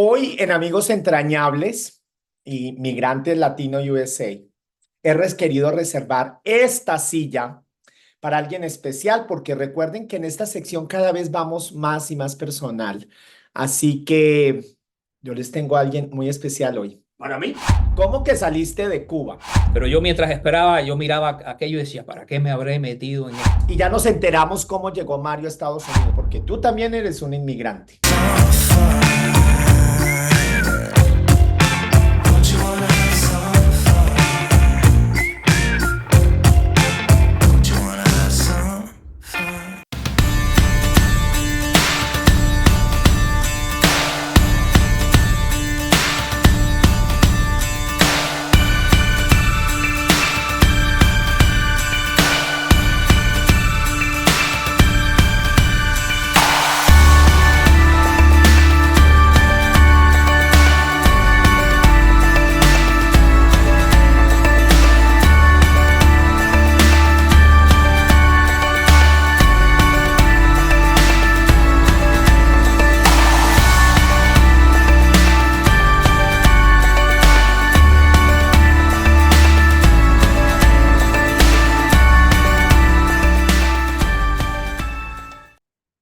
Hoy en Amigos Entrañables y Migrantes Latino USA, querido reservar esta silla para alguien especial porque recuerden que en esta sección cada vez vamos más y más personal. Así que yo les tengo a alguien muy especial hoy. Para mí. ¿Cómo que saliste de Cuba? Pero yo mientras esperaba, yo miraba aquello y decía, ¿para qué me habré metido en esto? Y ya nos enteramos cómo llegó Mario a Estados Unidos, porque tú también eres un inmigrante.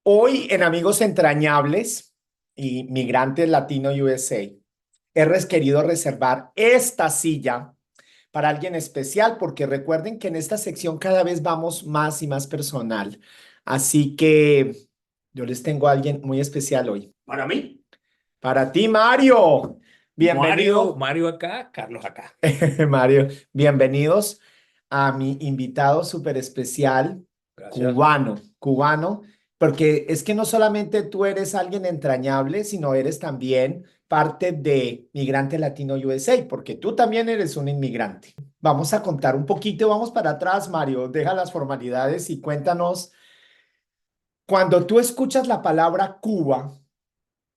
Hoy en Amigos Entrañables y Migrantes Latino USA, querido reservar esta silla para alguien especial porque recuerden que en esta sección cada vez vamos más y más personal. Así que yo les tengo a alguien muy especial hoy. Para mí. Para ti, Mario. Bienvenido, Mario acá, Carlos acá. Mario. Bienvenidos a mi invitado súper especial, Gracias. cubano, porque es que no solamente tú eres alguien entrañable, sino eres también parte de Migrante Latino USA, porque tú también eres un inmigrante. Vamos a contar un poquito, vamos para atrás, Mario, deja las formalidades y cuéntanos, cuando tú escuchas la palabra Cuba,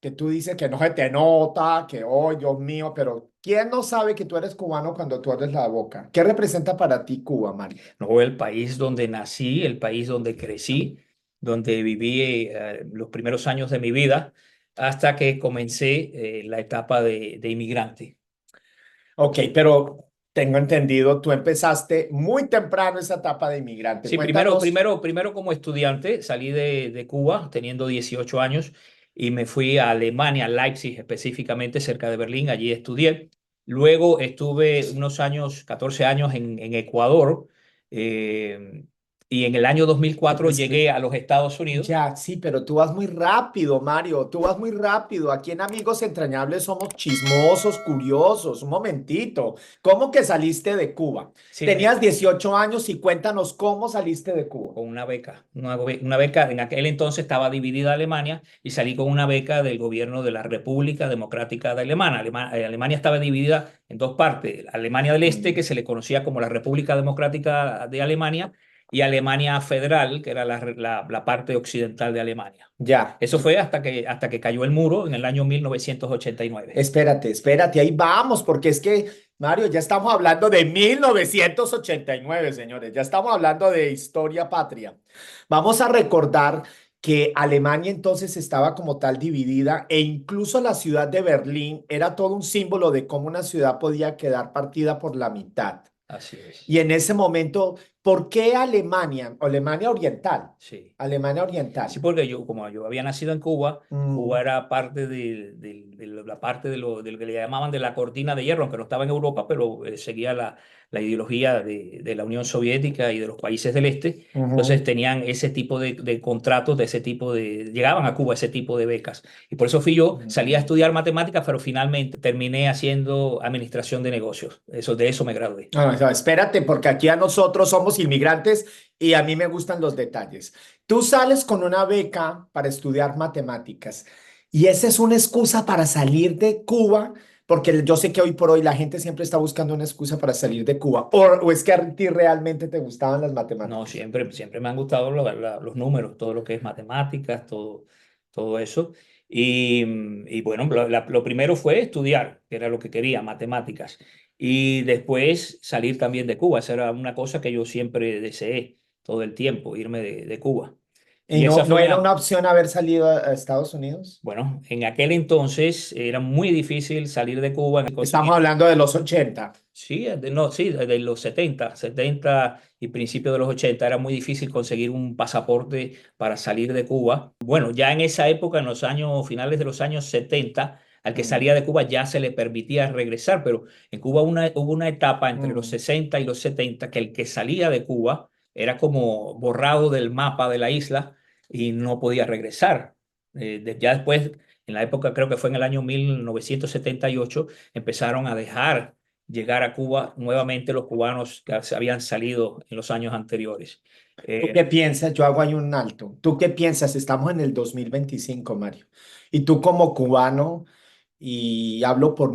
que tú dices que no se te nota, que, oh, Dios mío, pero ¿quién no sabe que tú eres cubano cuando tú abres la boca? ¿Qué representa para ti Cuba, Mario? No, el país donde nací, el país donde crecí, donde viví los primeros años de mi vida, hasta que comencé la etapa de inmigrante. Ok, pero tengo entendido, tú empezaste muy temprano esa etapa de inmigrante. Sí, primero, Cuéntanos. primero, primero como estudiante, salí de Cuba teniendo 18 años y me fui a Alemania, a Leipzig específicamente, cerca de Berlín, allí estudié. Luego estuve unos años, 14 años en Ecuador, eh, y en el año 2004 Es que llegué a los Estados Unidos. ya, sí, pero tú vas muy rápido, Mario, tú vas muy rápido. Aquí en Amigos Entrañables somos chismosos, curiosos. Un momentito, ¿cómo que saliste de Cuba? Sí, Tenías 18 años y cuéntanos cómo saliste de Cuba. con una beca. Una beca, en aquel entonces estaba dividida Alemania y salí con una beca del gobierno de la República Democrática de Alemania. Alemania estaba dividida en dos partes. Alemania del Este, Mm, que se le conocía como la República Democrática de Alemania, y Alemania Federal, que era la parte occidental de Alemania. ya. Eso fue hasta que cayó el muro en el año 1989. Espérate, ahí vamos, porque es que, Mario, ya estamos hablando de 1989, señores, ya estamos hablando de historia patria. Vamos a recordar que Alemania entonces estaba como tal dividida e incluso la ciudad de Berlín era todo un símbolo de cómo una ciudad podía quedar partida por la mitad. Así es. Y en ese momento, ¿por qué Alemania? Alemania Oriental. Sí. Alemania Sí, Oriental. porque yo, como yo había nacido en Cuba, Cuba Mm, era parte de la parte de lo que le llamaban de la cortina de hierro, aunque no estaba en Europa, pero seguía la ideología de la Unión Soviética y de los países del este. Entonces ujú. tenían ese tipo de contratos, de ese tipo llegaban a Cuba ese tipo de becas. Y por eso fui yo, salí a Mm. estudiar matemáticas, pero finalmente terminé haciendo administración de negocios. De eso me gradué. No, espérate, porque aquí a nosotros somos inmigrantes y a mí me gustan los detalles. Tú sales con una beca para estudiar matemáticas y esa es una excusa para salir de Cuba, porque yo sé que hoy por hoy la gente siempre está buscando una excusa para salir de Cuba. O es que a ti realmente te gustaban las No, matemáticas. siempre me han gustado los números, todo lo que es matemáticas, todo eso. Y bueno, lo primero fue estudiar, que era lo que quería, matemáticas. Y después salir también de Cuba. Esa era una cosa que yo siempre deseé todo el tiempo, irme de Cuba. ¿Y Y esa no fue era una, una opción haber salido a Estados Unidos? bueno, en aquel entonces era muy difícil salir de Cuba y Estamos conseguir. hablando de los 80. Sí, no, sí, desde los 70 y principios de los 80 era muy difícil conseguir un pasaporte para salir de Cuba. Bueno, ya en esa época, en los años finales de los años 70, al que Mm, salía de Cuba ya se le permitía regresar, pero en Cuba hubo una etapa entre los mm. 60 y los 70 que el que salía de Cuba era como borrado del mapa de la isla y no podía regresar. Ya después, en la época, creo que fue en el año 1978, empezaron a dejar llegar a Cuba nuevamente los cubanos que se habían salido en los años anteriores. ¿Tú qué Eh, piensas? Yo hago ahí un alto. ¿Tú qué piensas? Estamos en el 2025, Mario. Y tú como cubano, y hablo por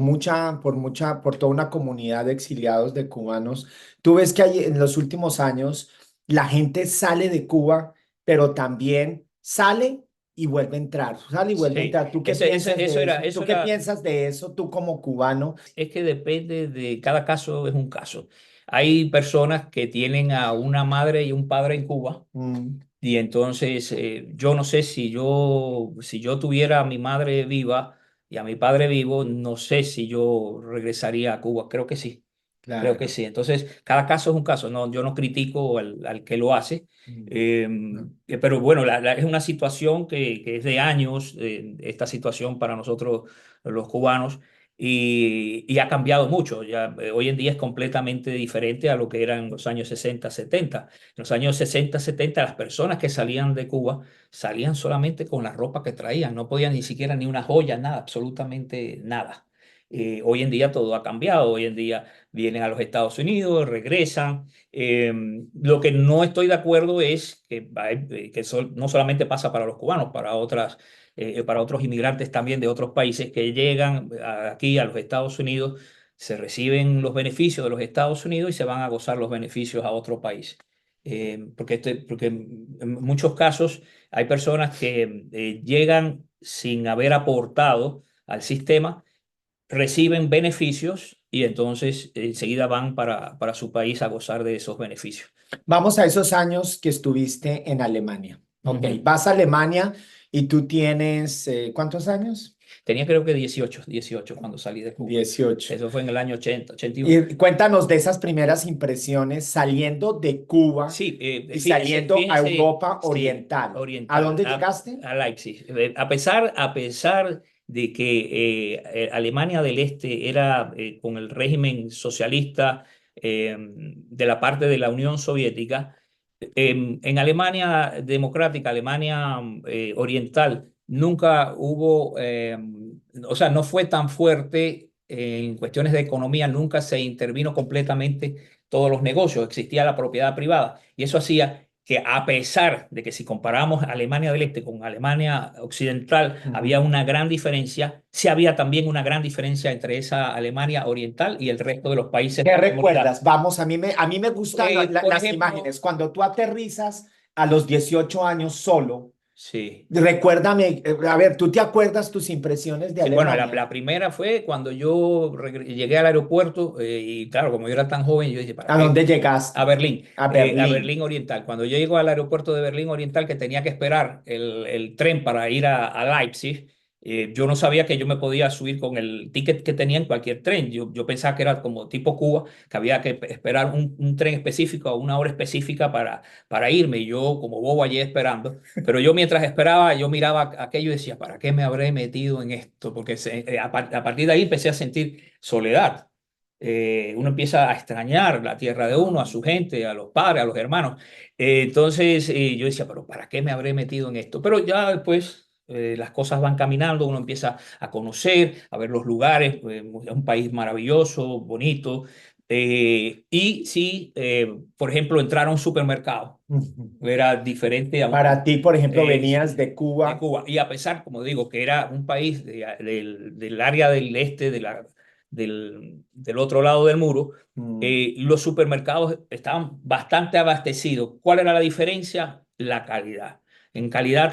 toda una comunidad de exiliados de cubanos, tú ves que en los últimos años la gente sale de Cuba, pero también sale y vuelve a entrar, sale y vuelve a sí, entrar. ¿Tú qué piensas eso de era, eso? eso ¿Tú qué era, piensas de eso, tú como cubano? es que depende de cada caso, es un caso. Hay personas que tienen a una madre y un padre en Cuba. Mm, Y entonces yo no sé si yo tuviera a mi madre viva y a mi padre vivo, no sé si yo regresaría a Cuba. Creo que sí, creo que claro. sí. Entonces, cada caso es un caso. No, yo no critico al que lo hace. Mm, Eh, no. pero bueno, es una situación que es de años, esta situación para nosotros los cubanos. Y ha cambiado mucho. Ya, hoy en día es completamente diferente a lo que era en los años 60, 70. En los años 60, 70, las personas que salían de Cuba salían solamente con la ropa que traían, no podían ni siquiera ni una joya, nada, absolutamente nada. Hoy en día todo ha cambiado, hoy en día vienen a los Estados Unidos, regresan. Lo que no estoy de acuerdo es que no solamente pasa para los cubanos, para otros inmigrantes también de otros países que llegan aquí a los Estados Unidos, se reciben los beneficios de los Estados Unidos y se van a gozar los beneficios a otro país. Porque en muchos casos hay personas que llegan sin haber aportado al sistema, reciben beneficios y entonces enseguida van para su país a gozar de esos beneficios. Vamos a esos años que estuviste en Alemania. Ok, Ujú. vas a Alemania y tú tienes, ¿cuántos años? Tenía creo que 18 cuando salí de Cuba. 18. Eso fue en el año 80, 81. Y cuéntanos de esas primeras impresiones saliendo de Cuba Sí, y fíjense, saliendo a fíjense, Europa sí, Oriental. ¿A oriental, dónde llegaste? a Leipzig. A pesar de que Alemania del Este era con el régimen socialista de la parte de la Unión Soviética, en Alemania democrática, Alemania oriental, nunca hubo, o sea, no fue tan fuerte en cuestiones de economía, nunca se intervino completamente todos los negocios, existía la propiedad privada y eso hacía que a pesar de que si comparamos Alemania del Este con Alemania Occidental había Ujú. una gran diferencia, sí había también una gran diferencia entre esa Alemania Oriental y el resto de los países de ¿Qué la comunidad. recuerdas? Vamos, a mí me gustan Por las ejemplo, imágenes. Cuando tú aterrizas a los 18 años solo, sí. recuérdame, a ver, ¿tú te acuerdas tus impresiones de Sí, bueno, Alemania? la primera fue cuando yo llegué al aeropuerto y claro, como yo era tan joven, yo dije, ¿para ¿A qué? dónde A llegaste? Berlín, A a Berlín. Berlín Oriental. Cuando yo llego al aeropuerto de Berlín Oriental, que tenía que esperar el tren para ir a Leipzig, yo no sabía que yo me podía subir con el ticket que tenía en cualquier tren. Yo pensaba que era como tipo Cuba, que había que esperar un tren específico a una hora específica para irme. Y yo, como bobo, allí esperando. Pero yo mientras esperaba, yo miraba aquello y decía, ¿para qué me habré metido en esto? Porque a partir de ahí empecé a sentir soledad. Uno empieza a extrañar la tierra de uno, a su gente, a los padres, a los hermanos. Entonces yo decía, pero ¿para qué me habré metido en esto? Pero ya después las cosas van caminando, uno empieza a conocer, a ver los lugares, es un país maravilloso, bonito. Y sí, por ejemplo, entrar a un supermercado Ujú. era diferente Para ti, por ejemplo, venías sí, de de Cuba. Cuba. Y a pesar, como digo, que era un país del área del este, del otro lado del muro, Mm, los supermercados estaban bastante abastecidos. ¿Cuál era la diferencia? La calidad. En calidad,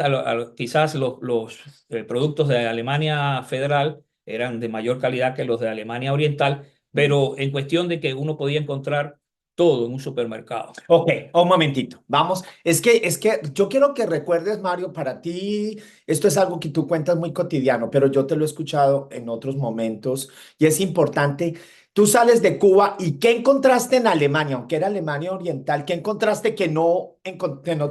quizás los productos de Alemania Federal eran de mayor calidad que los de Alemania Oriental, mm. pero en cuestión de que uno podía encontrar todo en un supermercado. Ok, un momentito, vamos. Es que yo quiero que recuerdes, Mario, para ti esto es algo que tú cuentas muy cotidiano, pero yo te lo he escuchado en otros momentos y es importante. Tú sales de Cuba y ¿qué encontraste en Alemania? Aunque era Alemania Oriental, ¿qué encontraste que no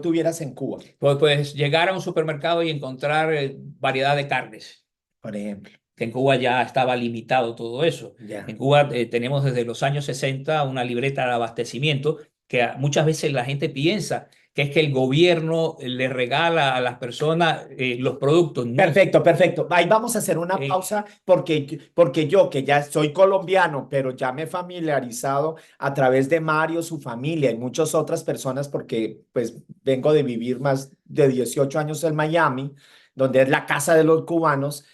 tuvieras en Cuba, Pues llegar a un supermercado y encontrar variedad de carnes, por ejemplo? que en Cuba ya estaba limitado todo eso. En Ya. Cuba tenemos desde los años 60 una libreta de abastecimiento que muchas veces la gente piensa que es que el gobierno le regala a las personas los productos. No. Perfecto, perfecto. Ahí vamos a hacer una Eh, pausa porque yo, que ya soy colombiano, pero ya me he familiarizado a través de Mario, su familia y muchas otras personas, porque pues vengo de vivir más de 18 años en Miami, donde es la casa de los cubanos.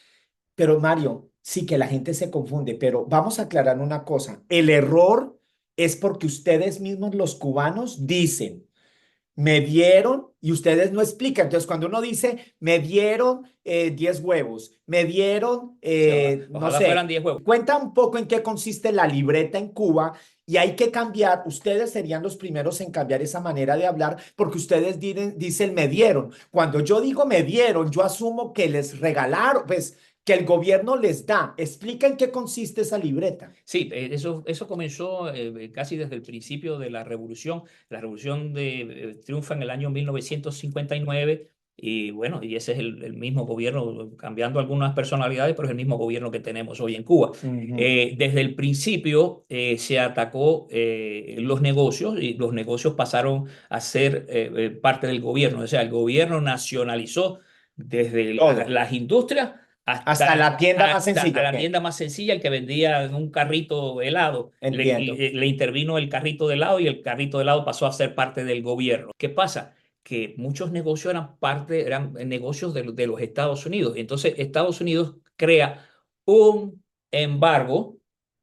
Pero Mario, sí que la gente se confunde, pero vamos a aclarar una cosa. El error es porque ustedes mismos, los cubanos, dicen me dieron y ustedes no explican. Entonces, cuando uno dice, me dieron 10 huevos, me dieron, sí, no ojalá fueran sé, 10 huevos. cuenta un poco en qué consiste la libreta en Cuba y hay que cambiar. Ustedes serían los primeros en cambiar esa manera de hablar porque ustedes dicen, me dieron. Cuando yo digo me dieron, yo asumo que les regalaron, pues que el gobierno les da. Explica en qué consiste esa libreta. Sí, eso comenzó casi desde el principio de la revolución. La revolución triunfa en el año 1959 y bueno, y ese es el mismo gobierno, cambiando algunas personalidades, pero es el mismo gobierno que tenemos hoy en Cuba. Ujú. Desde el principio se atacó los negocios y los negocios pasaron a ser parte del gobierno. O sea, el gobierno nacionalizó desde Todo, las industrias hasta hasta, la tienda más hasta a sencilla, la ok, tienda más sencilla, el que vendía en un carrito helado. entiendo. Le intervino el carrito de helado y el carrito de helado pasó a ser parte del gobierno. ¿Qué pasa? Que muchos negocios eran negocios de los Estados Unidos. Entonces, Estados Unidos crea un embargo,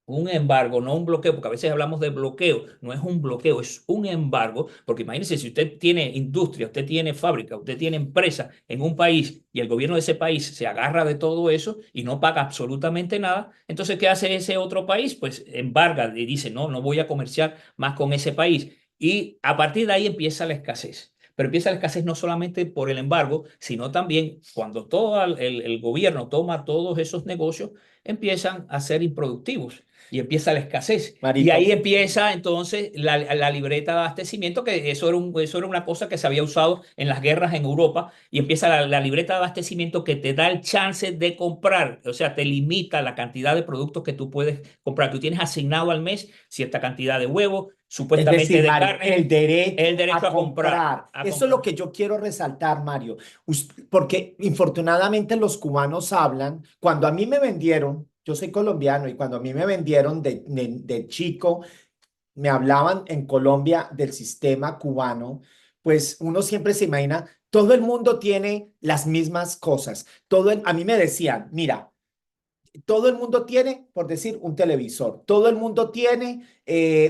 un embargo, no un bloqueo, porque a veces hablamos de bloqueo, no es un bloqueo, es un embargo, porque imagínense, si usted tiene industria, usted tiene fábrica, usted tiene empresa en un país y el gobierno de ese país se agarra de todo eso y no paga absolutamente nada, entonces, ¿qué hace ese otro país? Pues embarga y dice, no, no voy a comerciar más con ese país. Y a partir de ahí empieza la escasez. Pero empieza la escasez no solamente por el embargo, sino también cuando todo el gobierno toma todos esos negocios, empiezan a ser improductivos y empieza la escasez. Y Marito, ahí empieza entonces la libreta de abastecimiento, que eso era una cosa que se había usado en las guerras en Europa, y empieza la libreta de abastecimiento que te da el chance de comprar, o sea, te limita la cantidad de productos que tú puedes comprar. Tú tienes asignado al mes cierta cantidad de huevos, es supuestamente decir, de Mario, carne, el el derecho derecho a a comprar, comprar. a Eso es lo comprar. que yo quiero resaltar, Mario, porque infortunadamente los cubanos hablan, cuando a mí me vendieron, yo soy colombiano y cuando a mí me vendieron de chico, me hablaban en Colombia del sistema cubano, pues uno siempre se imagina, todo el mundo tiene las mismas cosas. A mí me decían, mira, todo el mundo tiene, por decir, un televisor, todo el mundo tiene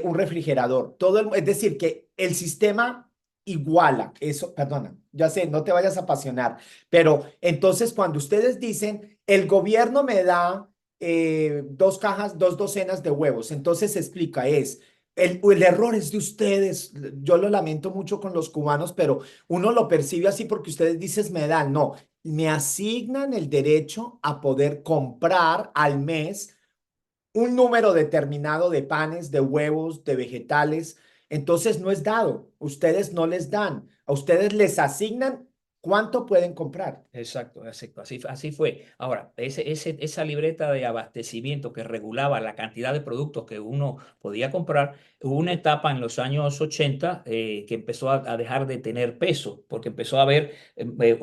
un refrigerador, es decir, que el sistema iguala eso, perdona, ya sé, no te vayas a apasionar, pero entonces cuando ustedes dicen, el gobierno me da dos cajas, dos docenas de huevos, entonces se explica, el error es de ustedes, yo lo lamento mucho con los cubanos, pero uno lo percibe así porque ustedes dicen me dan, no, me asignan el derecho a poder comprar al mes un número determinado de panes, de huevos, de vegetales. Entonces no es dado. Ustedes no les dan. A ustedes les asignan cuánto pueden comprar. Exacto, exacto, así fue. Ahora, esa libreta de abastecimiento que regulaba la cantidad de productos que uno podía comprar, hubo una etapa en los años 80 que empezó a dejar de tener peso, porque empezó a haber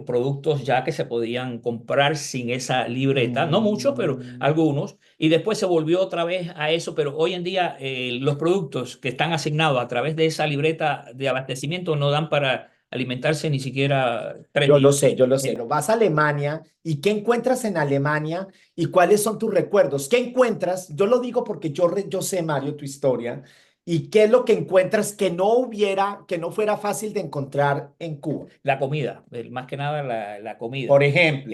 productos ya que se podían comprar sin esa libreta, no muchos, pero Mm. algunos, y después se volvió otra vez a eso, pero hoy en día los productos que están asignados a través de esa libreta de abastecimiento no dan para alimentarse ni siquiera 3 días. Yo lo sé. Pero vas a Alemania y ¿qué encuentras en Alemania y cuáles son tus recuerdos? ¿Qué encuentras? Yo lo digo porque yo sé, Mario, tu historia. ¿Y qué es lo que encuentras que no hubiera, que no fuera fácil de encontrar en Cuba? La comida, más que nada la comida. Por ejemplo.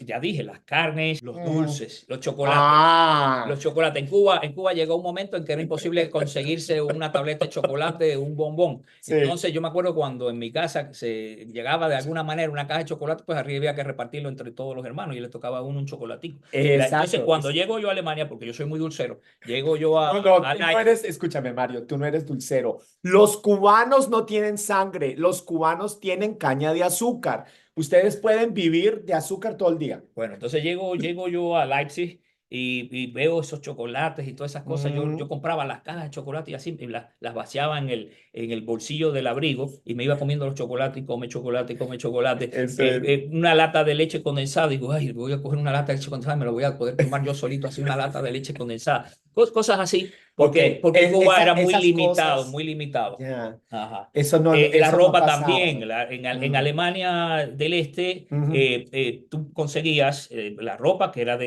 Ya dije, las carnes, los Mm, dulces, los chocolates. ah, Los chocolates. En Cuba llegó un momento en que era imposible conseguirse una tableta de chocolate, un bombón. sí, Entonces yo me acuerdo cuando en mi casa se llegaba de alguna manera una caja de chocolate, pues arriba había que repartirlo entre todos los hermanos y le tocaba a uno un chocolatico. Entonces exacto. cuando llego yo a Alemania, porque yo soy muy dulcero, llego yo No, no, a tú no eres, escúchame, Mario, tú no eres dulcero. Los cubanos no tienen sangre, los cubanos tienen caña de azúcar. Ustedes pueden vivir de azúcar todo el día. Bueno, entonces llego yo a Leipzig y veo esos chocolates y todas esas cosas. Yo Mm, compraba las cajas de chocolate y así y las vaciaba en el bolsillo del abrigo y me iba comiendo los chocolates y come chocolate y come chocolate. eso es. Una lata de leche condensada. Digo, ay, voy a coger una lata de leche condensada y me lo voy a poder tomar yo solito, así una lata de leche condensada. Cosas así, Ok, porque en Cuba era muy esas limitado, cosas, muy limitado. ya, Ajá. La eso no ropa pasaba. también, en Mm, Alemania del Este, ujú, tú conseguías la ropa que era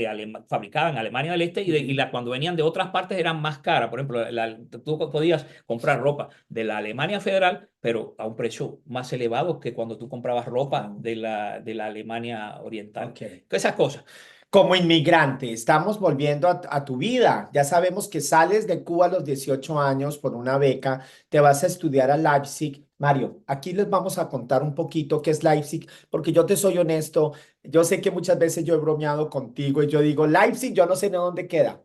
fabricada en Alemania del Este ujú. cuando venían de otras partes eran más caras. Por ejemplo, tú podías comprar ropa de la Alemania Federal, pero a un precio más elevado que cuando tú comprabas ropa Oh, de la Alemania Oriental. ok. Esas cosas. Como inmigrante, estamos volviendo a tu vida. Ya sabemos que sales de Cuba a los 18 años por una beca, te vas a estudiar a Leipzig. Mario, aquí les vamos a contar un poquito qué es Leipzig, porque yo te soy honesto, yo sé que muchas veces yo he bromeado contigo y yo digo, Leipzig, yo no sé de dónde queda.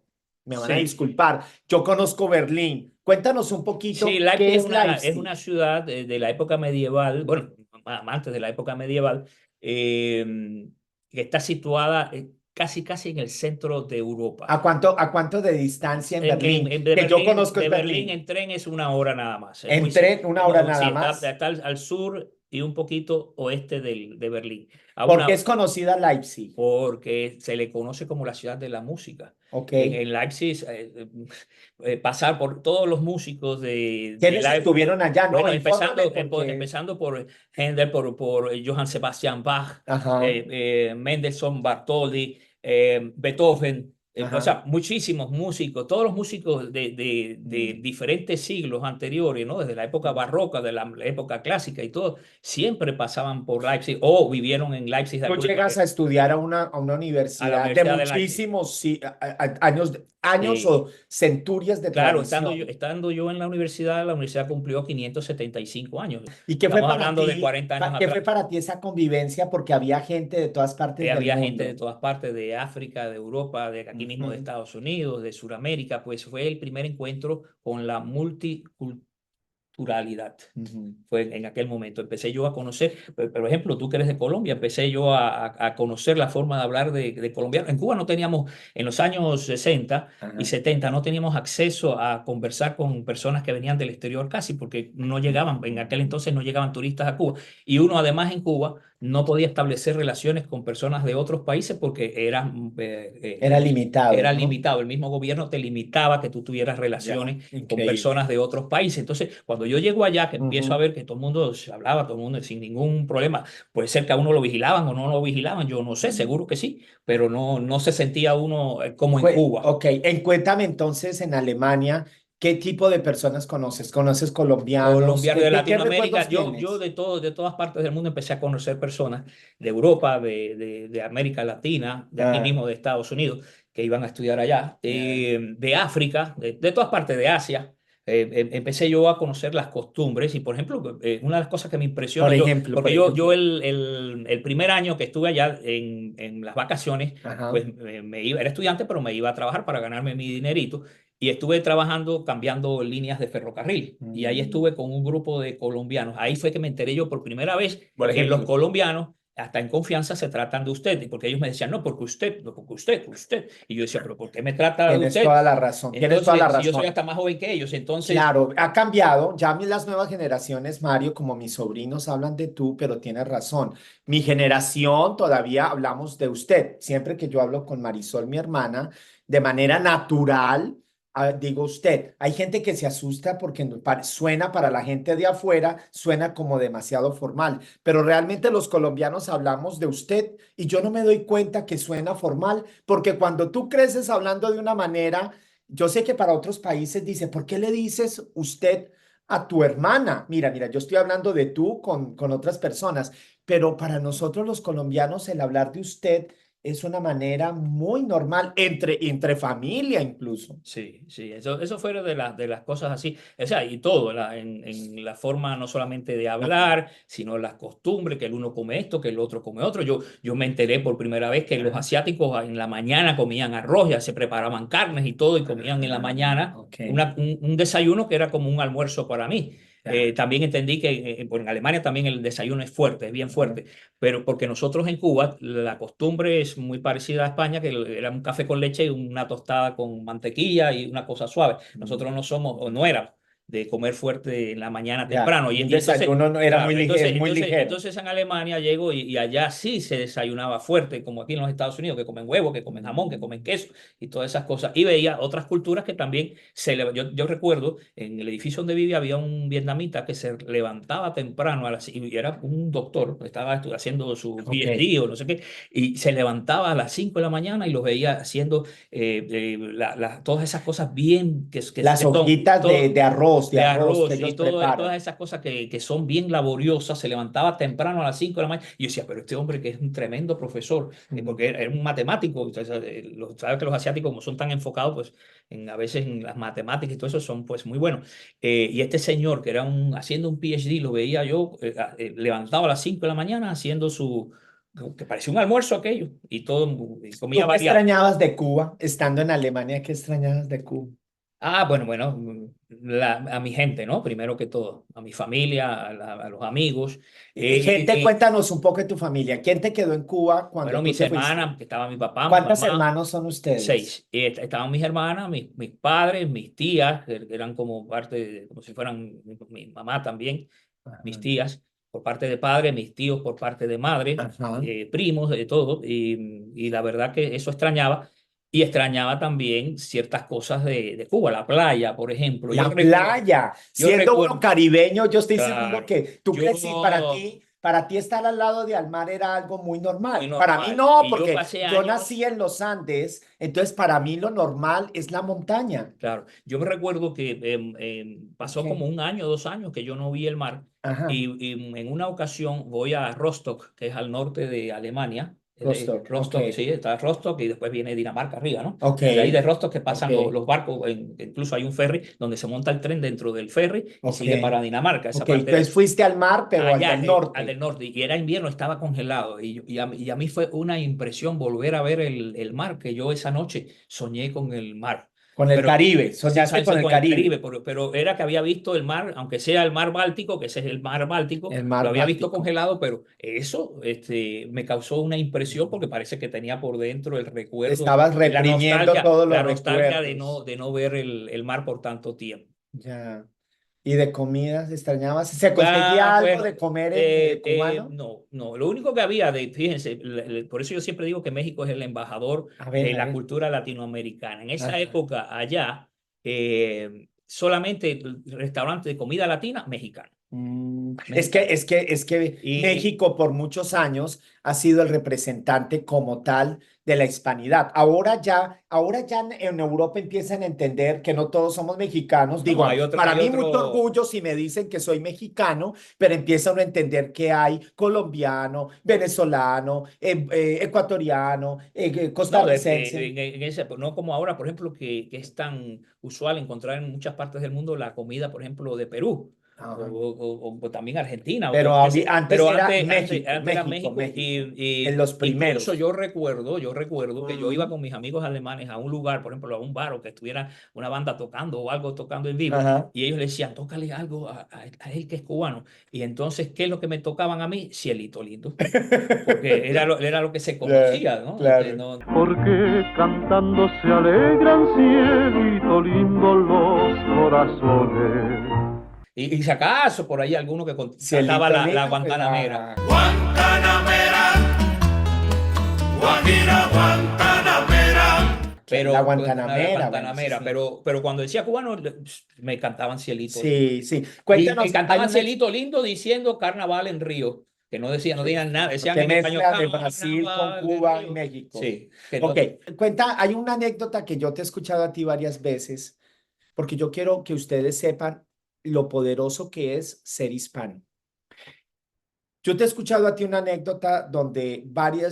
Me van a Sí. disculpar. Yo conozco Berlín. Cuéntanos un Sí, poquito Leipzig qué es es una Leipzig. ciudad de la época medieval, bueno, antes de la época medieval, que está situada casi en el centro de Europa. A cuánto de distancia en Berlín? Que yo conozco De es Berlín Berlín. en tren es una hora nada más. Es muy, En tren, una hora sí, nada más. está al sur y un poquito oeste de Berlín. A Porque una, es conocida Leipzig. porque se le conoce como la ciudad de la música. Ok. En Leipzig, pasar por todos los músicos de ¿Quiénes la época, estuvieron allá? No, bueno, infórmame porque. empezando por Händel, por Johann Sebastian Bach, Ajá, Mendelssohn, Bartholdy, Beethoven, o ajá. sea, muchísimos músicos, todos los músicos de Mm. diferentes siglos anteriores, ¿no? Desde la época barroca, de la época clásica y todo, siempre pasaban por Leipzig o vivieron en Leipzig de Tú alguna llegas manera, a estudiar a una a la universidad de Universidad de Leipzig. muchísimos años, años Sí. o centurias de Claro, tradición. estando yo en la universidad cumplió 575 años. ¿Y qué fue Estamos para hablando de ti? 40 años ¿Qué fue atrás. para ti esa convivencia? Porque había gente de todas partes del Había gente de mundo. todas partes, de África, de Europa, de aquí mismo de Ujú, Estados Unidos, de Sudamérica, pues fue el primer encuentro con la multiculturalidad. ujú. Fue en aquel momento. Empecé yo a conocer, por ejemplo, tú que eres de Colombia, empecé yo a conocer la forma de hablar de colombiano. En Cuba no teníamos, en los años 60 y Ajá. 70 no teníamos acceso a conversar con personas que venían del exterior casi, porque no llegaban, en aquel entonces no llegaban turistas a Cuba. Y uno además en Cuba no podía establecer relaciones con personas de otros países porque Era limitado, era ¿no? limitado. El mismo gobierno te limitaba que tú tuvieras Ya, relaciones con increíble. personas de otros países. Entonces, cuando yo llego allá, que empiezo a Ujú. ver que todo el mundo se hablaba, todo el mundo sin ningún problema, puede ser que a uno lo vigilaban o no lo vigilaban, yo no sé, Mm. seguro que sí, pero no se sentía uno como en Cuba. Ok, cuéntame entonces en Alemania, ¿qué tipo de personas conoces? ¿Conoces colombianos? Colombiano de ¿Qué Latinoamérica, recuerdos yo tienes? de todas partes del mundo empecé a conocer personas de Europa, de América Latina, de aquí Ah, mismo de Estados Unidos, que iban a estudiar allá, ya. de África, de todas partes de Asia. Empecé yo a conocer las costumbres y, por ejemplo, una de las cosas que me impresiona, Por porque yo ejemplo. el primer año que estuve allá en las vacaciones, Ajá. pues era estudiante, pero me iba a trabajar para ganarme mi dinerito y estuve trabajando cambiando líneas de ferrocarril. Y ahí Mm. estuve con un grupo de colombianos. Ahí fue que me enteré yo por primera vez Por que los ejemplo, colombianos, hasta en confianza, se tratan de usted. Y porque ellos me decían, no, porque usted, no, porque usted. Y yo decía, pero ¿por qué me trata de tienes usted? toda la razón, tienes toda la Entonces, si yo soy razón. hasta más joven que ellos, entonces, Claro, ha cambiado. Ya las nuevas generaciones, Mario, como mis sobrinos hablan de tú, pero tienes razón. Mi generación todavía hablamos de usted. Siempre que yo hablo con Marisol, mi hermana, de manera natural, digo usted. Hay gente que se asusta porque suena para la gente de afuera, suena como demasiado formal, pero realmente los colombianos hablamos de usted y yo no me doy cuenta que suena formal, porque cuando tú creces hablando de una manera yo sé que para otros países dice, ¿por qué le dices usted a tu hermana? Mira, yo estoy hablando de tú con otras personas, pero para nosotros los colombianos el hablar de usted es una manera muy normal, entre familia incluso. Sí, sí, eso fue de las cosas así, o sea, y todo, en la forma no solamente de hablar, sino las costumbres, que el uno come esto, que el otro come otro. Yo me enteré por primera vez que los Ajá. asiáticos en la mañana comían arroz, ya se preparaban carnes y todo, y comían en la mañana Ok, un desayuno que era como un almuerzo para mí. ya. También entendí que pues, en Alemania también el desayuno es fuerte, es bien Ajá. fuerte, pero porque nosotros en Cuba la costumbre es muy parecida a España, que era un café con leche y una tostada con mantequilla y una cosa suave. Nosotros no somos o no éramos de comer fuerte en la mañana Ya, temprano. un Y entonces, desayuno no era claro, muy ligero. entonces en Alemania llego y allá sí se desayunaba fuerte, como aquí en los Estados Unidos, que comen huevo, que comen jamón, que comen queso y todas esas cosas. Y veía otras culturas que también yo recuerdo en el edificio donde vivía había un vietnamita que se levantaba temprano y era un doctor, estaba haciendo su Ok. PhD o no sé qué, y se levantaba a las 5 de la mañana y los veía haciendo todas esas cosas bien Las que son hojitas todo, de de arroz que arroz y ellos todas preparan. esas cosas que son bien laboriosas. Se levantaba temprano a las 5 de la mañana y yo decía, pero este hombre que es un tremendo profesor, Mm. porque era un matemático. Entonces, sabes que los asiáticos como son tan enfocados pues a veces en las matemáticas y todo eso son pues muy buenos. Y este señor que era haciendo un PhD, lo veía yo levantado a las 5 de la mañana haciendo que parecía un almuerzo aquello, y todo, y comía ¿Tú qué variado. extrañabas de Cuba? Estando en Alemania, ¿qué extrañabas de Cuba? Bueno, a mi gente, ¿no? Primero que todo, a mi familia, a los amigos. Gente, cuéntanos un poco de tu familia. ¿Quién te quedó en Cuba cuando Bueno, tú mis te fuiste? hermanas, que estaba mi papá, mi ¿Cuántos mamá, hermanos son ustedes? 6. Estaban mis hermanas, mis padres, mis tías, que eran como como si fueran mi mamá también, mis Ajá. tías, por parte de padre, mis tíos por parte de madre, Ajá. primos, de todo. Y la verdad que eso extrañaba. Y extrañaba también ciertas cosas de Cuba, la playa, por ejemplo. La playa. Yo Siendo uno recuerdo, caribeño, yo estoy seguro claro, que tú crecí, yo para ti estar al lado de al mar era algo muy muy normal. Para mí normal. no, Y yo porque pasé yo años. nací en los Andes, entonces para mí lo normal es la montaña. Claro, yo me recuerdo que pasó como Ok. un año, 2 años que yo no vi el mar, Ajá. y en una ocasión voy a Rostock, que es al norte de Alemania. Rostock. Ok. Rostock, sí, está Rostock y después viene Dinamarca arriba, ¿no? Ok. De ahí de Rostock que Ok. pasan los barcos, incluso hay un ferry donde se monta el tren dentro del ferry y Ok. sigue para Dinamarca. Esa Ok. parte era Entonces fuiste al mar, pero al allá, del al del norte. norte, y era invierno, estaba congelado. Y a mí fue una impresión volver a ver el mar, que yo esa noche soñé con el mar. Con el Pero Caribe. sí, Soñaste con el con el Caribe, Caribe. pero era que había visto el mar, aunque sea el mar Báltico, que ese es el mar Báltico, El lo mar había visto Báltico. congelado, pero eso me causó una impresión porque parece que tenía por dentro el recuerdo Estabas y reprimiendo todos los la nostalgia recuerdos. de no ver el mar por tanto tiempo. Ya. ¿Y de comidas extrañabas? ¿Se conseguía Ah, algo bueno, de comer cubano? no, no. Lo único que había fíjense, por eso yo siempre digo que México es el embajador A ver, de a la ver. cultura latinoamericana. En esa Ajá. época, allá, solamente restaurantes de comida latina mexicana. Mexicana. Es que Y México por muchos años ha sido el representante como tal de la hispanidad. Ahora ya en Europa empiezan a entender que no todos somos mexicanos. no, Digo, para hay mí mucho otro. orgullo si me dicen que soy mexicano, pero empiezan a entender que hay colombiano, venezolano, ecuatoriano, No, costarricense. no como ahora, por ejemplo, que es tan usual encontrar en muchas partes del mundo la comida, por ejemplo, de Perú Ajá. o también Argentina, Pero antes pero era México, antes era México, México. México, en los Incluso primeros. yo recuerdo que yo iba con mis amigos alemanes a un lugar, por ejemplo, a un bar o que estuviera una banda tocando o algo tocando en vivo, Ajá. y ellos le decían, tócale algo a él que es cubano. Y entonces, ¿qué es lo que me tocaban a mí? Cielito lindo, porque era lo que se Ya, conocía, ¿no? claro. No, Porque cantando se alegran cielito lindo los corazones. y si acaso por ahí alguno que cantaba Cielito la lindo, pues, Guantanamera. ajá. Guantanamera, Guajira Guantanamera. La Pero la Guantanamera, bueno, sí, Guantanamera, sí. pero cuando decía cubano, me cantaban Cielito Lindo. Sí, sí. Y Cuéntanos, hay cantaban un ex... Cielito Lindo diciendo Carnaval en Río. que no decían, no digan nada, decían Que en español. mezcla de Brasil con Cuba y México. Sí, que Ok, cuenta, hay una anécdota que yo te he escuchado a ti varias veces, porque yo quiero que ustedes sepan lo poderoso que es ser hispano. Yo te he escuchado a ti una anécdota donde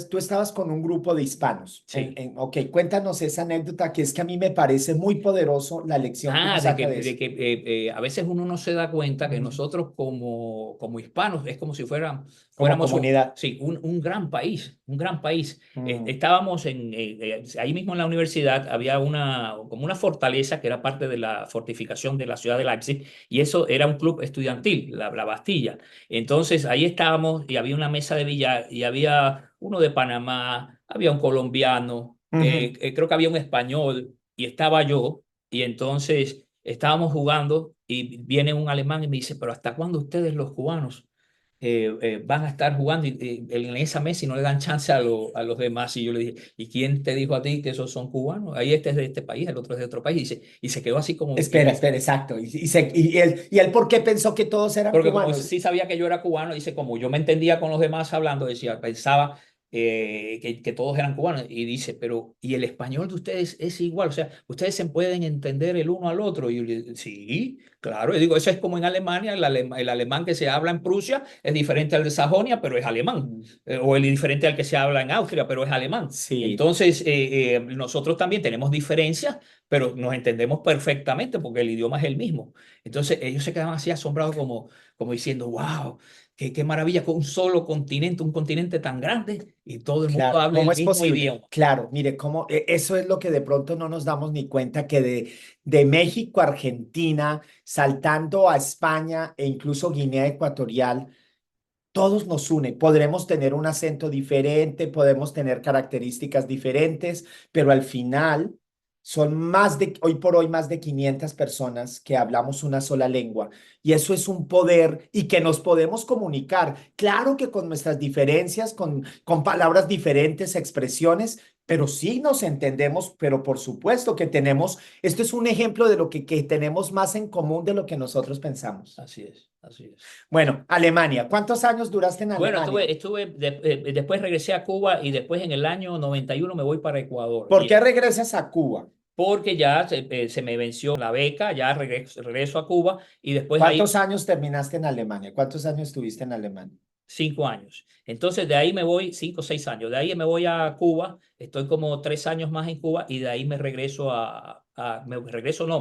tú estabas con un grupo de hispanos. Sí. Ok, cuéntanos esa anécdota que es que a mí me parece muy poderoso la lección que uno De saca que, de eso. a veces uno no se da cuenta que Ujú. nosotros como hispanos es como si Como fuéramos comunidad. sí, un gran país, un gran país. Mm. Estábamos ahí mismo en la universidad, había como una fortaleza que era parte de la fortificación de la ciudad de Leipzig, y eso era un club estudiantil, la Bastilla. Entonces ahí estábamos y había una mesa de billar y había uno de Panamá, había un colombiano, Ujú. creo que había un español y estaba yo. Y entonces estábamos jugando y viene un alemán y me dice, pero ¿hasta cuándo ustedes los cubanos van a estar jugando en esa mesa y no le dan chance a los demás? Y yo le dije, ¿y quién te dijo a ti que esos son cubanos? Ahí este es de este país, el otro es de otro país. Y se quedó así como... Espera, exacto. ¿Y él por qué pensó que todos eran Porque como cubanos? sí sabía que yo era cubano, dice, como yo me entendía con los demás hablando, decía, pensaba que todos eran cubanos. Y dice, pero, ¿y el español de ustedes es igual? O sea, ¿ustedes se pueden entender el uno al otro? Y yo le digo, sí, claro. Y digo, eso es como en Alemania, el alemán que se habla en Prusia es diferente al de Sajonia, pero es alemán. O el diferente al que se habla en Austria, pero es alemán. Sí, Entonces, nosotros también tenemos diferencias, pero nos entendemos perfectamente porque el idioma es el mismo. Entonces ellos se quedaban así asombrados como diciendo, wow, qué maravilla con un solo continente, un continente tan grande y todo el mundo claro. habla ¿Cómo el es mismo posible? idioma. Claro, mire, eso es lo que de pronto no nos damos ni cuenta, que de México a Argentina, saltando a España e incluso Guinea Ecuatorial, todos nos une. Podremos tener un acento diferente, podemos tener características diferentes, pero al final son hoy por hoy, más de 500 personas que hablamos una sola lengua. Y eso es un poder y que nos podemos comunicar. Claro que con nuestras diferencias, con palabras diferentes, expresiones, pero sí nos entendemos, pero por supuesto que esto es un ejemplo de lo que tenemos más en común de lo que nosotros pensamos. Así es, así es. Bueno, Alemania. ¿Cuántos años duraste en Bueno, Alemania? después regresé a Cuba y después en el año 91 me voy para Ecuador. ¿Por qué regresas a Cuba? Porque ya se me venció la beca, ya regreso a Cuba y después ahí ¿Cuántos años terminaste en Alemania? ¿Cuántos años estuviste en Alemania? 5 años. Entonces de ahí me voy, 5 o 6 años. De ahí me voy a Cuba, estoy como 3 años más en Cuba y de ahí me regreso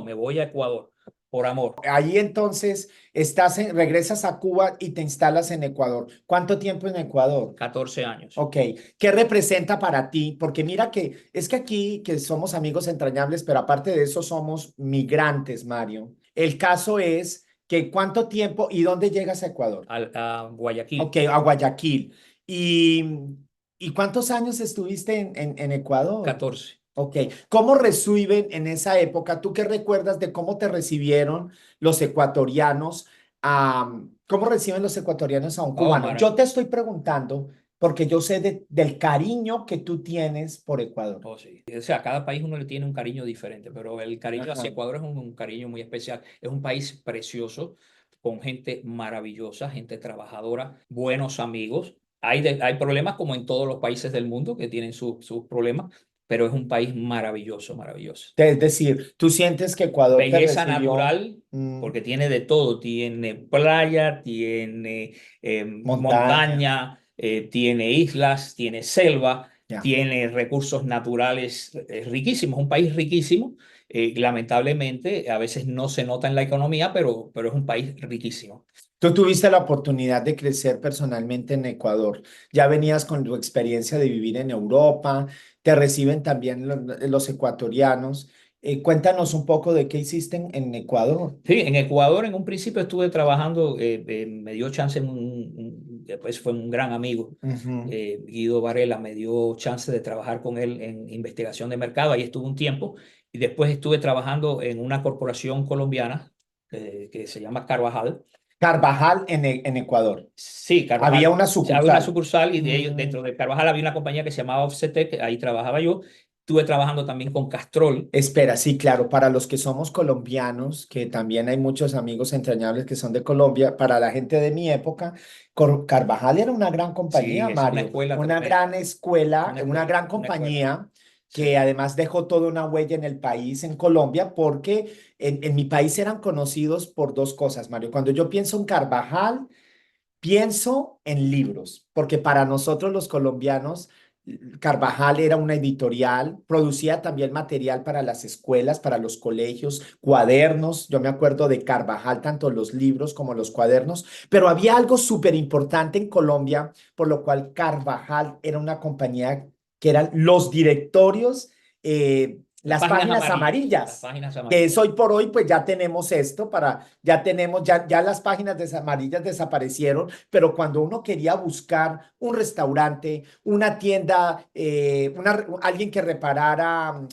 me voy a Ecuador por amor. Ahí entonces regresas a Cuba y te instalas en Ecuador. ¿Cuánto tiempo en Ecuador? 14 años. Ok, ¿qué representa para ti? Porque mira que es que aquí que somos amigos entrañables, pero aparte de eso somos migrantes, Mario. El caso es que cuánto tiempo y dónde llegas a Ecuador. A Guayaquil. Ok, a Guayaquil. ¿Y cuántos años estuviste en Ecuador? 14. Ok, ¿cómo reciben en esa época? ¿Tú qué recuerdas de cómo te recibieron los ecuatorianos? ¿Cómo reciben los ecuatorianos a un Oh, cubano? Yo te estoy preguntando porque yo sé del cariño que tú tienes por Ecuador. Oh, sí. O sea, a cada país uno le tiene un cariño diferente, pero el cariño Ajá. hacia Ecuador es un cariño muy especial. Es un país precioso, con gente maravillosa, gente trabajadora, buenos amigos. Hay problemas como en todos los países del mundo que tienen sus problemas, pero es un país maravilloso, maravilloso. Es decir, tú sientes que Ecuador te Belleza recibió natural, porque tiene de todo, tiene playa, tiene montaña. montaña, tiene islas, tiene selva, Ya. tiene recursos naturales riquísimos, un país riquísimo. Lamentablemente, a veces no se nota en la economía, pero es un país riquísimo. Tú tuviste la oportunidad de crecer personalmente en Ecuador. Ya venías con tu experiencia de vivir en Europa. Te reciben también los ecuatorianos. Cuéntanos un poco de qué hiciste en Ecuador. Sí, en Ecuador en un principio estuve trabajando, me dio chance, después fue un gran amigo, Ujú. Guido Varela, me dio chance de trabajar con él en investigación de mercado, ahí estuve un tiempo, y después estuve trabajando en una corporación colombiana que se llama Carvajal. Carvajal en Ecuador. Sí, Había Carvajal, una había una sucursal. sucursal y de ellos, Mm. dentro de Carvajal había una compañía que se llamaba Offsetec, ahí trabajaba yo, Estuve trabajando también con Castrol. Espera, sí, claro, para los que somos colombianos, que también hay muchos amigos entrañables que son de Colombia, para la gente de mi época, Carvajal era una gran compañía, Sí, es una Mario, escuela una tremenda. gran escuela, Una una escuela, gran una escuela. compañía que Sí. además dejó toda una huella en el país, en Colombia, porque en mi país eran conocidos por dos cosas, Mario. Cuando yo pienso en Carvajal, pienso en libros, porque para nosotros los colombianos, Carvajal era una editorial, producía también material para las escuelas, para los colegios, cuadernos. Yo me acuerdo de Carvajal, tanto los libros como los cuadernos, pero había algo súper importante en Colombia, por lo cual Carvajal era una compañía que eran los directorios, Las las páginas páginas amarillas. Las amarillas. páginas Que es amarillas. hoy por hoy, pues ya tenemos esto ya tenemos, ya las páginas amarillas desaparecieron, pero cuando uno quería buscar un restaurante, una tienda, alguien que reparara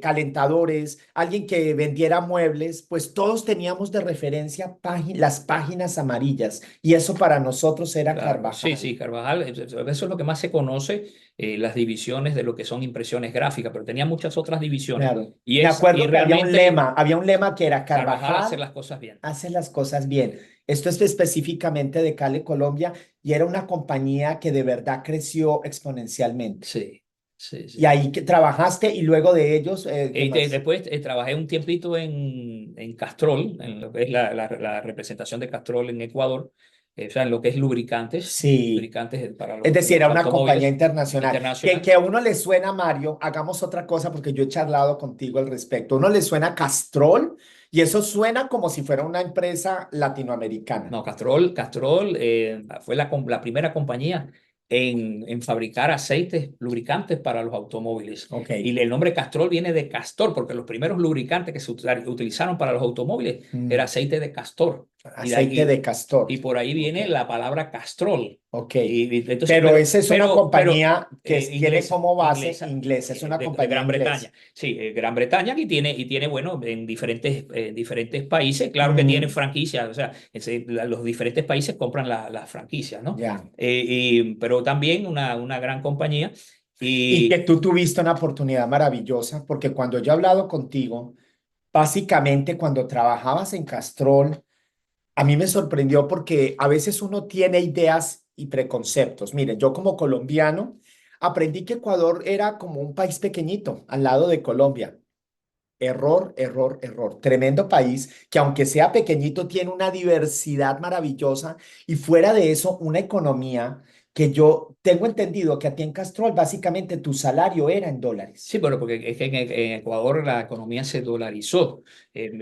calentadores, alguien que vendiera muebles, pues todos teníamos de referencia las páginas amarillas y eso para nosotros era Claro, sí, Carvajal. sí, Carvajal, eso es lo que más se conoce, las divisiones de lo que son impresiones gráficas, pero tenía muchas otras divisiones. Claro. Y, Me y acuerdo que realmente había un lema que era Carvajal hacer Carvajal las cosas bien. hace las cosas bien. Esto es específicamente de Cali, Colombia, y era una compañía que de verdad creció exponencialmente. Sí, sí, Y sí. ahí que trabajaste y luego de ellos, ¿qué más? Después trabajé un tiempito en Castrol, en lo que es la representación de Castrol en Ecuador, o sea, en lo que es lubricantes, Sí, lubricantes para es decir, era los una compañía automóviles internacional. Que internacional. a uno le suena, Mario, hagamos otra cosa porque yo he charlado contigo al respecto. A uno le suena Castrol y eso suena como si fuera una empresa latinoamericana. No, Castrol fue la primera compañía en fabricar aceites lubricantes para los automóviles. Ok. Y el nombre Castrol viene de castor, porque los primeros lubricantes que se utilizaron para los automóviles era Mm, aceite de castor. Y, aceite de castor. y por ahí Ok. viene la palabra castrol. Ok. Entonces, Pero esa es una compañía que tiene inglesa, como base inglesa, inglesa, es una de compañía Gran inglesa. Bretaña. Sí, Gran Bretaña y tiene, bueno, en diferentes países, claro que tiene franquicias, o sea, los diferentes países compran las franquicias, ¿no? Ya. Pero también una gran compañía. Y que Y tú tuviste una oportunidad maravillosa, porque cuando yo he hablado contigo, básicamente cuando trabajabas en Castrol, a mí me sorprendió porque a veces uno tiene ideas y preconceptos. Miren, yo como colombiano aprendí que Ecuador era como un país pequeñito al lado de Colombia. Error, error, error. Tremendo país que aunque sea pequeñito tiene una diversidad maravillosa y fuera de eso una economía que yo tengo entendido que a ti en Castrol básicamente tu salario era en sí, dólares. pero porque es que en Ecuador la economía se dolarizó.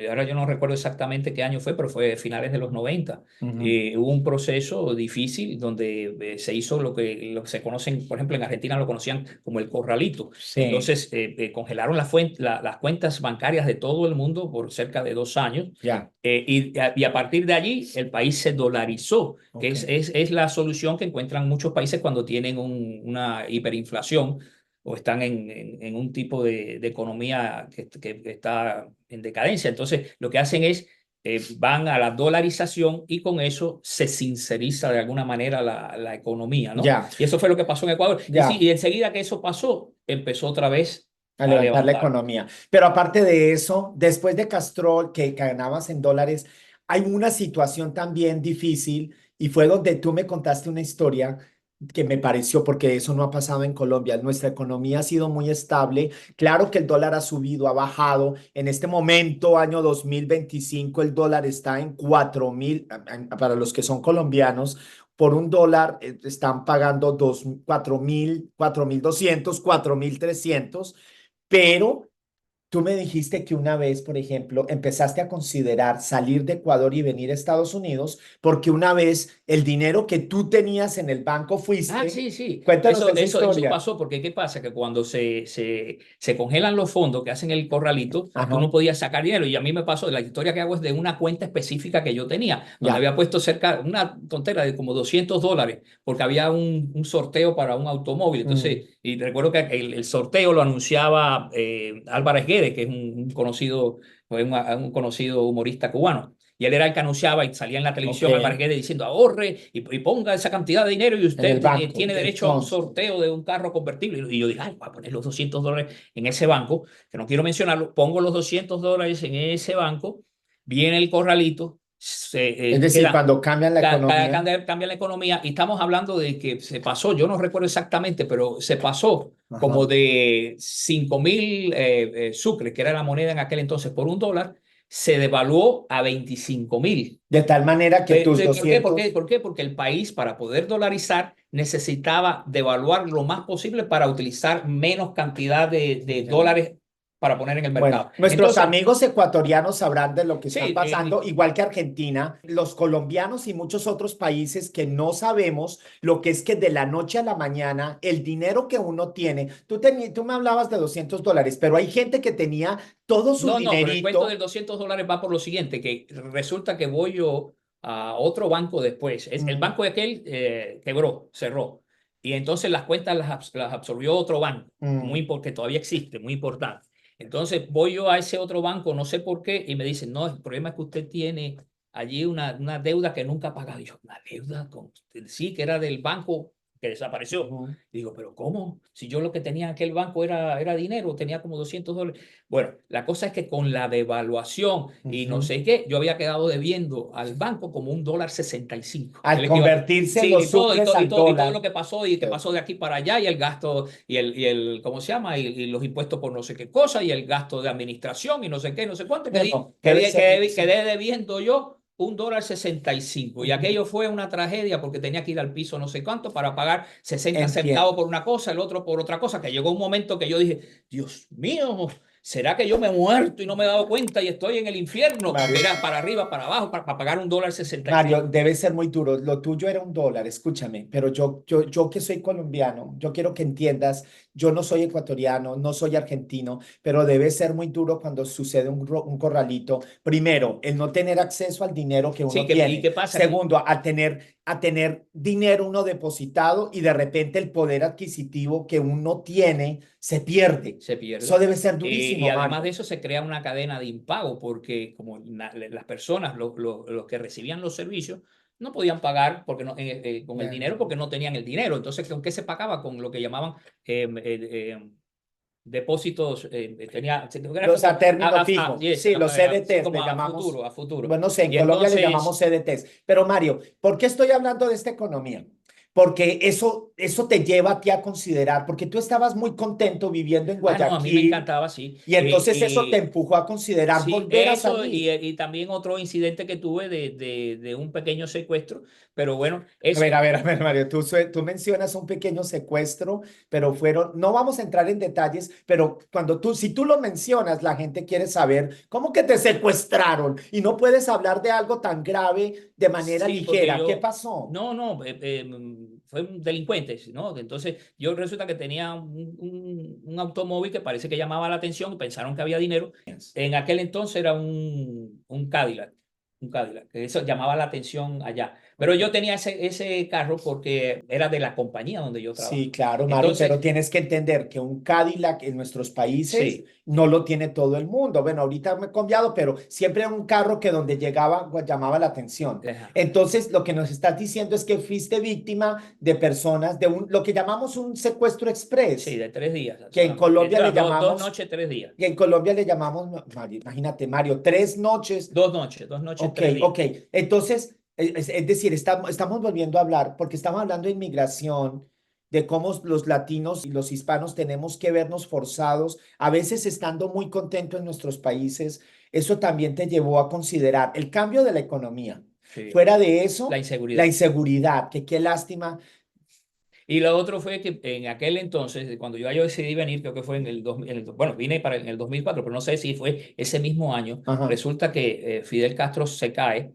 Ahora yo no recuerdo exactamente qué año fue, pero fue finales de los 90. Ujú. Hubo un proceso difícil donde se hizo lo que se conocen, por ejemplo, en Argentina lo conocían como el corralito. Sí, Entonces congelaron las cuentas bancarias de todo el mundo por cerca de 2 años. ya, Y a partir de allí el país se dolarizó, que ok. es la solución que encuentran muchos países cuando tienen una hiperinflación o están en un tipo de economía que está en decadencia. Entonces, lo que hacen es, van a la dolarización y con eso se sinceriza de alguna manera la economía, ¿no? Ya, Y eso fue lo que pasó en Ecuador. Y sí, ya, y enseguida que eso pasó, empezó otra vez a a levantar la levantar. economía. Pero aparte de eso, después de Castrol, que ganabas en dólares, hay una situación también difícil y fue donde tú me contaste una historia que me pareció, porque eso no ha pasado en Colombia. Nuestra economía ha sido muy estable. Claro que el dólar ha subido, ha bajado. En este momento, año 2025, el dólar está en 4.000, para los que son colombianos. Por un dólar están pagando 4.000, 4.200, 4.300. Pero tú me dijiste que una vez, por ejemplo, empezaste a considerar salir de Ecuador y venir a Estados Unidos porque una vez el dinero que tú tenías en el banco Ah, fuiste. sí, sí. Cuéntanos esa Eso historia. pasó porque ¿qué pasa? Que cuando se congelan los fondos que hacen el corralito, tú Ajá, no podías sacar dinero. Y a mí me pasó, la historia que hago es de una cuenta específica que yo tenía, donde ya. había puesto cerca, una tontera de como $200, porque había un sorteo para un automóvil. Mm, Entonces, y recuerdo que el sorteo lo anunciaba Álvarez Guedes, que es un conocido humorista cubano. y él era el que anunciaba y salía en la televisión Ok. al Marqués diciendo ahorre y ponga esa cantidad de dinero y En usted el banco. tiene derecho a un Entonces, sorteo de un carro convertible. Y yo dije, ay, voy a poner los $200 en ese banco, que no quiero mencionarlo, pongo los $200 en ese banco, viene el corralito, es decir, queda cuando cambian la economía. cambia la economía y estamos hablando de que se pasó, yo no recuerdo exactamente, pero se pasó como Ajá. de 5.000 sucres, que era la moneda en aquel entonces, por $1, se devaluó a 25.000. De tal manera que tus ¿Por qué? 200, ¿Por qué? Porque el país, para poder dolarizar, necesitaba devaluar lo más posible para utilizar menos cantidad de Ya. dólares para poner en el Bueno, mercado. nuestros Entonces, amigos ecuatorianos sabrán de lo que está sí, pasando, igual que Argentina, los colombianos y muchos otros países que no sabemos lo que es que de la noche a la mañana el dinero que uno tiene, tú me hablabas de $200, pero hay gente que tenía todo su no, pero el cuento del dinerito. $200 va por lo siguiente, que resulta que voy yo a otro banco después. El Mm, banco de aquel quebró, cerró. Y entonces las cuentas las absorbió otro banco, mm. que todavía existe, muy importante. Entonces voy yo a ese otro banco, no sé por qué, y me dicen, no, el problema es que usted tiene allí una deuda que nunca ha pagado. Y yo, ¿una deuda? Sí, que era del banco que desapareció. Ujú. Digo, ¿pero cómo? Si yo lo que tenía en aquel banco era dinero, tenía como $200. Bueno, la cosa es que con la devaluación y no Ujú. sé qué, yo había quedado debiendo al banco como $1.65. Al convertirse Sí, los sucres al y todo lo dólar. que pasó y que pasó de aquí para allá y el gasto ¿cómo se llama? Y los impuestos por no sé qué cosa y el gasto de administración y no sé qué, no sé cuánto. Bueno, debe ser. Quedé debiendo yo $1.65 y Ujú. aquello fue una tragedia porque tenía que ir al piso no sé cuánto para pagar 60 Entiendo. centavos por una cosa, el otro por otra cosa, que llegó un momento que yo dije, Dios mío, ¿será que yo me he muerto y no me he dado cuenta y estoy en el infierno? Porque Mario, era para arriba, para abajo, para pagar $1.65. Mario, debe ser muy duro. Lo tuyo era $1, escúchame, pero yo que soy colombiano, yo quiero que entiendas, yo no soy ecuatoriano, no soy argentino, pero debe ser muy duro cuando sucede un corralito. Primero, el no tener acceso al dinero que Sí, uno ¿y tiene. qué pasa? Segundo, a tener dinero uno depositado y de repente el poder adquisitivo que uno tiene se pierde. Se Eso pierde. debe ser Y durísimo, además de Mario. eso se crea una cadena de impago porque como las personas, los que recibían los servicios, no podían pagar porque con el dinero porque no tenían el dinero. Entonces, ¿con qué se pagaba? Con lo que llamaban depósitos, era Los a como término fijo, yes, sí, los sí, CDTs le como llamamos. a futuro. Bueno, no sé, en Y Colombia le entonces, llamamos CDTs. Pero Mario, ¿por qué estoy hablando de esta economía? Porque eso te lleva a ti a considerar, porque tú estabas muy contento viviendo en no, a mí me Guayaquil encantaba, sí. y entonces eso te empujó a considerar Sí, volver a eso salir. y también otro incidente que tuve de un pequeño secuestro, pero bueno, A ver, Mario, tú mencionas un pequeño secuestro, pero no vamos a entrar en detalles, pero si tú lo mencionas, la gente quiere saber cómo que te secuestraron y no puedes hablar de algo tan grave de manera sí, porque ligera. ¿Qué yo, pasó? no, fue un delincuente, ¿no? Entonces yo resulta que tenía un automóvil que parece que llamaba la atención y pensaron que había dinero. En aquel entonces era un Cadillac, que eso llamaba la atención allá. Pero Ok. yo tenía ese carro porque era de la compañía donde yo trabajo. Sí, claro, Mario, pero Entonces, tienes que entender que un Cadillac en nuestros países sí. no lo tiene todo el mundo. Bueno, ahorita me he cambiado, pero siempre era un carro que donde llegaba llamaba la atención. Ajá. Entonces, lo que nos estás diciendo es que fuiste víctima de personas, lo que llamamos un secuestro Sí, express, de 3 días que en solamente. Colombia le Dos llamamos, noches, 3 días. que en Colombia le llamamos, Mario, imagínate, Mario, 3 noches. 2 noches, Ok, 3 días. ok. Entonces, es decir, estamos volviendo a hablar porque estamos hablando de inmigración, de cómo los latinos y los hispanos tenemos que vernos forzados, a veces estando muy contentos en nuestros países. Eso también te llevó a considerar el cambio de la economía. Sí. Fuera de La eso, la inseguridad. inseguridad, que qué lástima. Y lo otro fue que en aquel entonces, cuando yo decidí venir, creo que fue en el 2000, bueno, vine en el 2004, pero no sé si fue ese mismo año, Ajá. resulta que Fidel Castro se cae,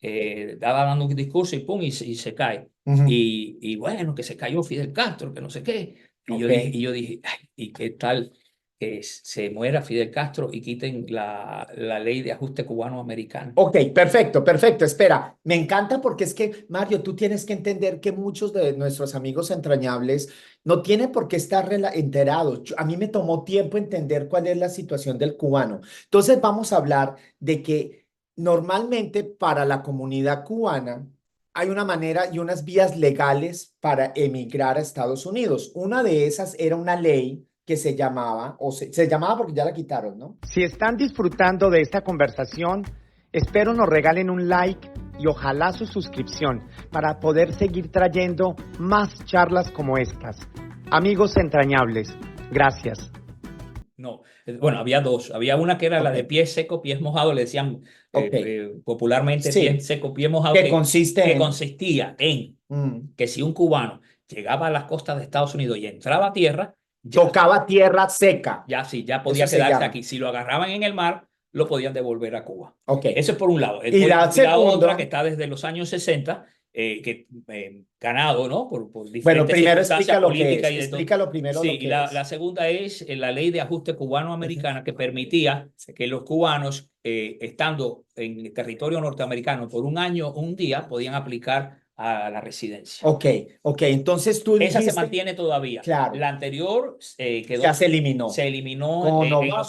estaba dando un discurso y pum, y se cae. Ujú. Y bueno, que se cayó Fidel Castro, que no sé qué. Ok. Y yo dije, ay, ¿y qué tal que se muera Fidel Castro y quiten la ley de ajuste cubano-americano? Ok, perfecto, perfecto. Espera, me encanta porque es que, Mario, tú tienes que entender que muchos de nuestros amigos entrañables no tienen por qué estar enterados. A mí me tomó tiempo entender cuál es la situación del cubano. Entonces vamos a hablar de que normalmente para la comunidad cubana hay una manera y unas vías legales para emigrar a Estados Unidos. Una de esas era una ley que se llamaba, se llamaba porque ya la quitaron, ¿no? Si están disfrutando de esta conversación, espero nos regalen un like y ojalá su suscripción para poder seguir trayendo más charlas como estas. Amigos entrañables, gracias. No, bueno, había dos. Había una que era la de pies seco, pies mojados, le decían popularmente Sí. pies seco, pies mojados, Que que consiste en... consistía en que si un cubano llegaba a las costas de Estados Unidos y entraba a tierra, tocaba tierra seca. ya sí, ya podía Eso se quedarse llama. aquí. Si lo agarraban en el mar, lo podían devolver a Cuba. Ok. Eso es por un lado. Y la otra segunda- que está desde los años 60, ganado, ¿no? Por Bueno, diferentes primero circunstancias explica lo que políticas es. y de todo. Explícalo primero Sí, lo y que la es. segunda es la ley de ajuste cubano-americana que permitía que los cubanos, estando en territorio norteamericano por un año o un día, podían aplicar a la residencia. Ok, entonces tú Esa se dijiste... mantiene todavía. Claro. La anterior quedó, Ya se eliminó. se eliminó Con en Obama.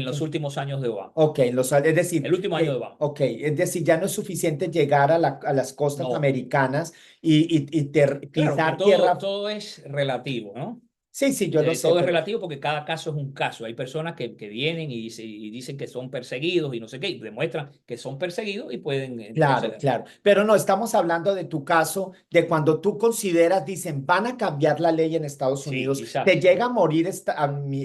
los últimos años de Obama. Ok, es decir... El último año de Obama. Ok, es decir, ya no es suficiente llegar a las costas No. americanas y Claro, pisar que tierra... todo es relativo, ¿no? Sí, yo lo sé. Todo es pero- relativo porque cada caso es un caso. Hay personas que vienen y dicen que son perseguidos y no sé qué, y demuestran que son perseguidos y pueden... Claro, entonces, claro. Pero no, estamos hablando de tu caso, de cuando tú consideras, dicen, van a cambiar la ley en Estados Sí, Unidos, quizás. te llega a morir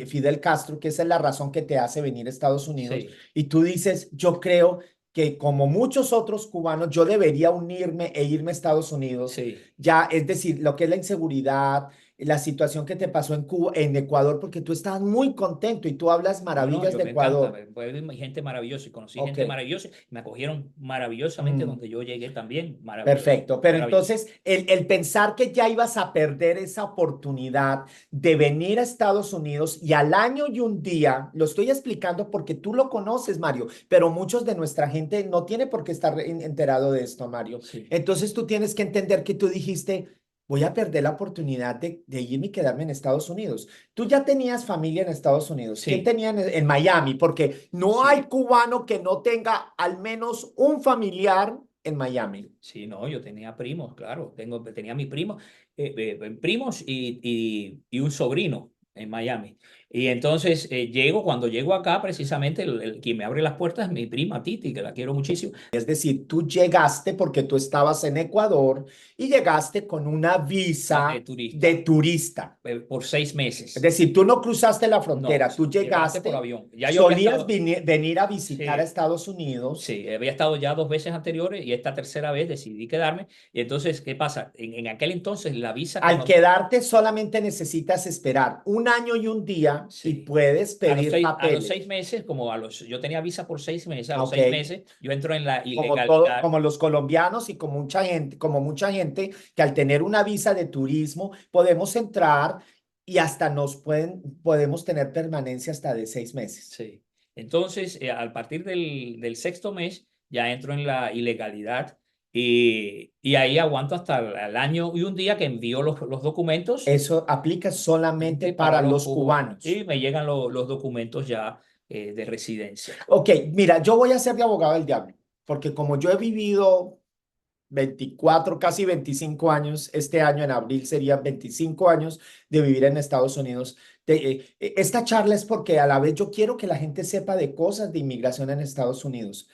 Fidel Castro, que esa es la razón que te hace venir a Estados Unidos, Sí. y tú dices, yo creo que como muchos otros cubanos, yo debería unirme e irme a Estados Unidos. Sí. Ya, es decir, lo que es la inseguridad, la situación que te pasó en Cuba, en Ecuador, porque tú estabas muy contento y tú hablas maravillas de Me Ecuador. encanta, hay gente maravillosa y conocí Ok. gente maravillosa, me acogieron maravillosamente Mm. donde yo llegué también, maravilloso. Perfecto, pero Maravilloso. entonces el pensar que ya ibas a perder esa oportunidad de venir a Estados Unidos y al año y un día, lo estoy explicando porque tú lo conoces, Mario, pero muchos de nuestra gente no tiene por qué estar enterado de esto, Mario. Sí. Entonces tú tienes que entender que tú dijiste, voy a perder la oportunidad de irme y quedarme en Estados Unidos. Tú ya tenías familia en Estados Unidos. Sí. ¿Quién tenía en Miami? Porque no Sí. hay cubano que no tenga al menos un familiar en Miami. Sí, no, yo tenía primos, claro, tenía mi primo, primos y un sobrino en Miami. Y entonces cuando llego acá, precisamente quien me abre las puertas es mi prima Titi, que la quiero muchísimo. Es decir, tú llegaste porque tú estabas en Ecuador y llegaste con una visa De turista. de turista. Por 6 meses. Es decir, tú no cruzaste la frontera, No, tú llegaste llegaste, por avión. Ya yo había solías estado- venir a visitar Sí. a Estados Unidos. Sí, había estado ya 2 veces anteriores y esta tercera vez decidí quedarme. Y entonces, ¿qué pasa? En aquel entonces la visa... Al quedarte solamente necesitas esperar un año y un día y Sí. puedes pedir a los papeles. 6 meses, yo tenía visa por 6 meses, a los Ok. 6 meses yo entro en la Como ilegalidad. como los colombianos y como mucha gente que al tener una visa de turismo podemos entrar y hasta podemos tener permanencia hasta de 6 meses. Sí. Entonces, al partir del 6.º mes, ya entro en la ilegalidad y ahí aguanto hasta el año y un día que envío los documentos. Eso aplica solamente para los cubanos. Y me llegan los documentos ya de residencia. Ok, mira, yo voy a ser de abogado del diablo, porque como yo he vivido 24, casi 25 años, este año en abril serían 25 años de vivir en Estados Unidos. Esta charla es porque a la vez yo quiero que la gente sepa de cosas de inmigración en Estados Unidos.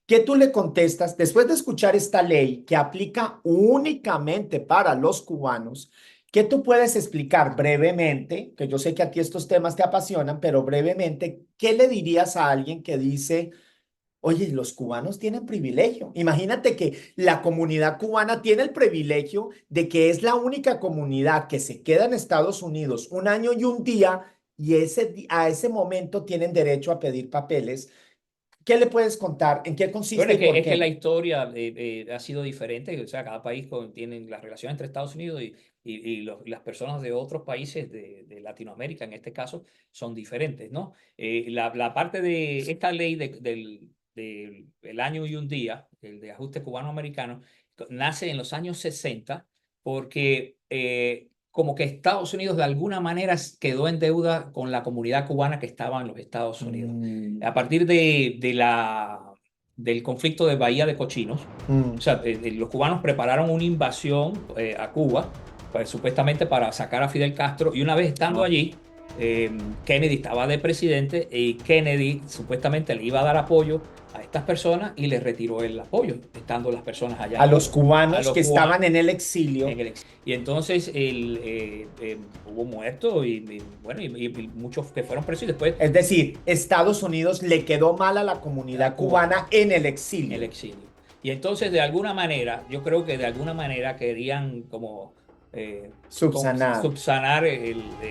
¿Qué tú le contestas después de escuchar esta ley que aplica únicamente para los cubanos? ¿Qué tú puedes explicar brevemente? Que yo sé que a ti estos temas te apasionan, pero brevemente, ¿qué le dirías a alguien que dice, oye, los cubanos tienen privilegio? Imagínate que la comunidad cubana tiene el privilegio de que es la única comunidad que se queda en Estados Unidos un año y un día y a ese momento tienen derecho a pedir papeles. ¿Qué le puedes contar? ¿En qué consiste Bueno, y por es qué? que la historia ha sido diferente, o sea, cada país tiene las relaciones entre Estados Unidos las personas de otros países de Latinoamérica, en este caso, son diferentes, ¿no? La parte de esta ley del año y un día, el de ajuste cubano-americano, nace en los años 60 porque como que Estados Unidos de alguna manera quedó en deuda con la comunidad cubana que estaba en los Estados Unidos. A partir de la del conflicto de Bahía de Cochinos. Mm. O sea, los cubanos prepararon una invasión a Cuba, pues, supuestamente para sacar a Fidel Castro, y una vez estando allí, Kennedy estaba de presidente y Kennedy supuestamente le iba a dar apoyo a estas personas y le retiró el apoyo, estando las personas allá A en los Cuba. A cubanos los que cubanos estaban en el exilio. y entonces hubo muertos bueno, y muchos que fueron presos y después Es decir, Estados Unidos le quedó mal a la comunidad La cubana. cubana en el exilio. el exilio. Y entonces, de alguna manera, yo creo que de alguna manera querían como subsanar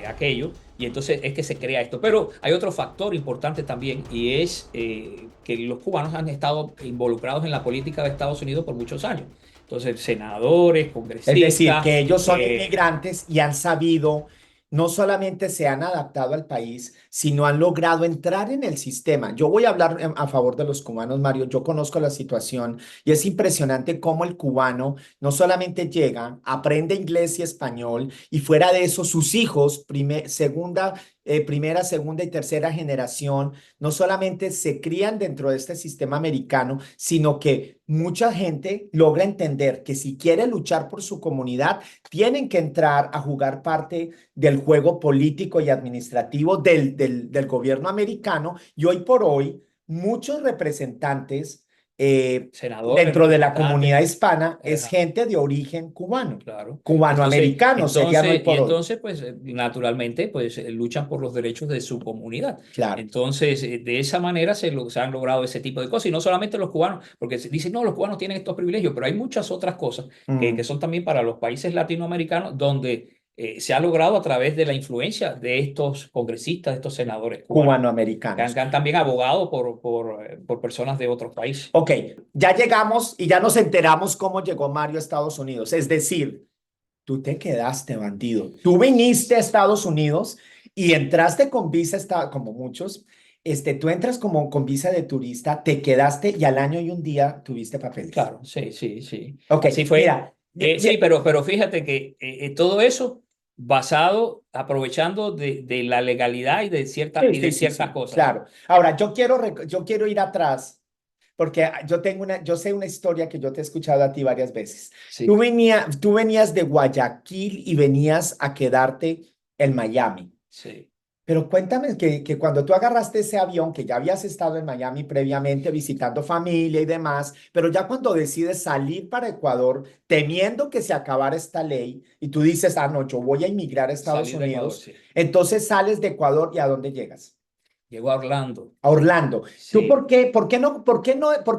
aquello, y entonces es que se crea esto. Pero hay otro factor importante también, y es que los cubanos han estado involucrados en la política de Estados Unidos por muchos años. Entonces, senadores, congresistas. Es decir, que ellos son eh, inmigrantes y han sabido, no solamente se han adaptado al país, sino han logrado entrar en el sistema. Yo voy a hablar a favor de los cubanos, Mario. Yo conozco la situación y es impresionante cómo el cubano no solamente llega, aprende inglés y español, y fuera de eso, sus hijos, primera, segunda y tercera generación, no solamente se crían dentro de este sistema americano, sino que mucha gente logra entender que si quiere luchar por su comunidad, tienen que entrar a jugar parte del juego político y administrativo del gobierno americano, y hoy por hoy muchos representantes senadores, dentro de la representantes. comunidad hispana es Ajá. gente de origen cubano, Claro. cubanoamericano serían hoy por hoy. Entonces, pues, naturalmente, pues, luchan por los derechos de su comunidad. Claro. Entonces, de esa manera se han logrado ese tipo de cosas. Y no solamente los cubanos, porque se dicen, no, los cubanos tienen estos privilegios, pero hay muchas otras cosas que son también para los países latinoamericanos, donde se ha logrado a través de la influencia de estos congresistas, de estos senadores cubanos, que Cubanoamericanos. han también abogado por personas de otros países. Ok, ya llegamos y ya nos enteramos cómo llegó Mario a Estados Unidos. Es decir, tú te quedaste, bandido. Tú viniste a Estados Unidos y entraste con visa, como muchos. Tú entras como con visa de turista, te quedaste y al año y un día tuviste papeles. Claro, sí. Ok, Así fue. mira. Sí, pero fíjate que todo eso basado, aprovechando de la legalidad y de ciertas, Sí, sí, ciertas sí, cosas. claro. Ahora, yo quiero ir atrás porque yo sé una historia que yo te he escuchado a ti varias veces. Sí. Tú venías de Guayaquil y venías a quedarte en Miami. Sí. Pero cuéntame que cuando tú agarraste ese avión, que ya habías estado en Miami previamente visitando familia y demás, pero ya cuando decides salir para Ecuador, temiendo que se acabara esta ley, y tú dices, ah, no, yo voy a inmigrar a Estados Salí de Ecuador, Unidos, sí. entonces sales de Ecuador y ¿a dónde llegas? Llegó a Orlando. A Orlando. Sí. ¿Tú por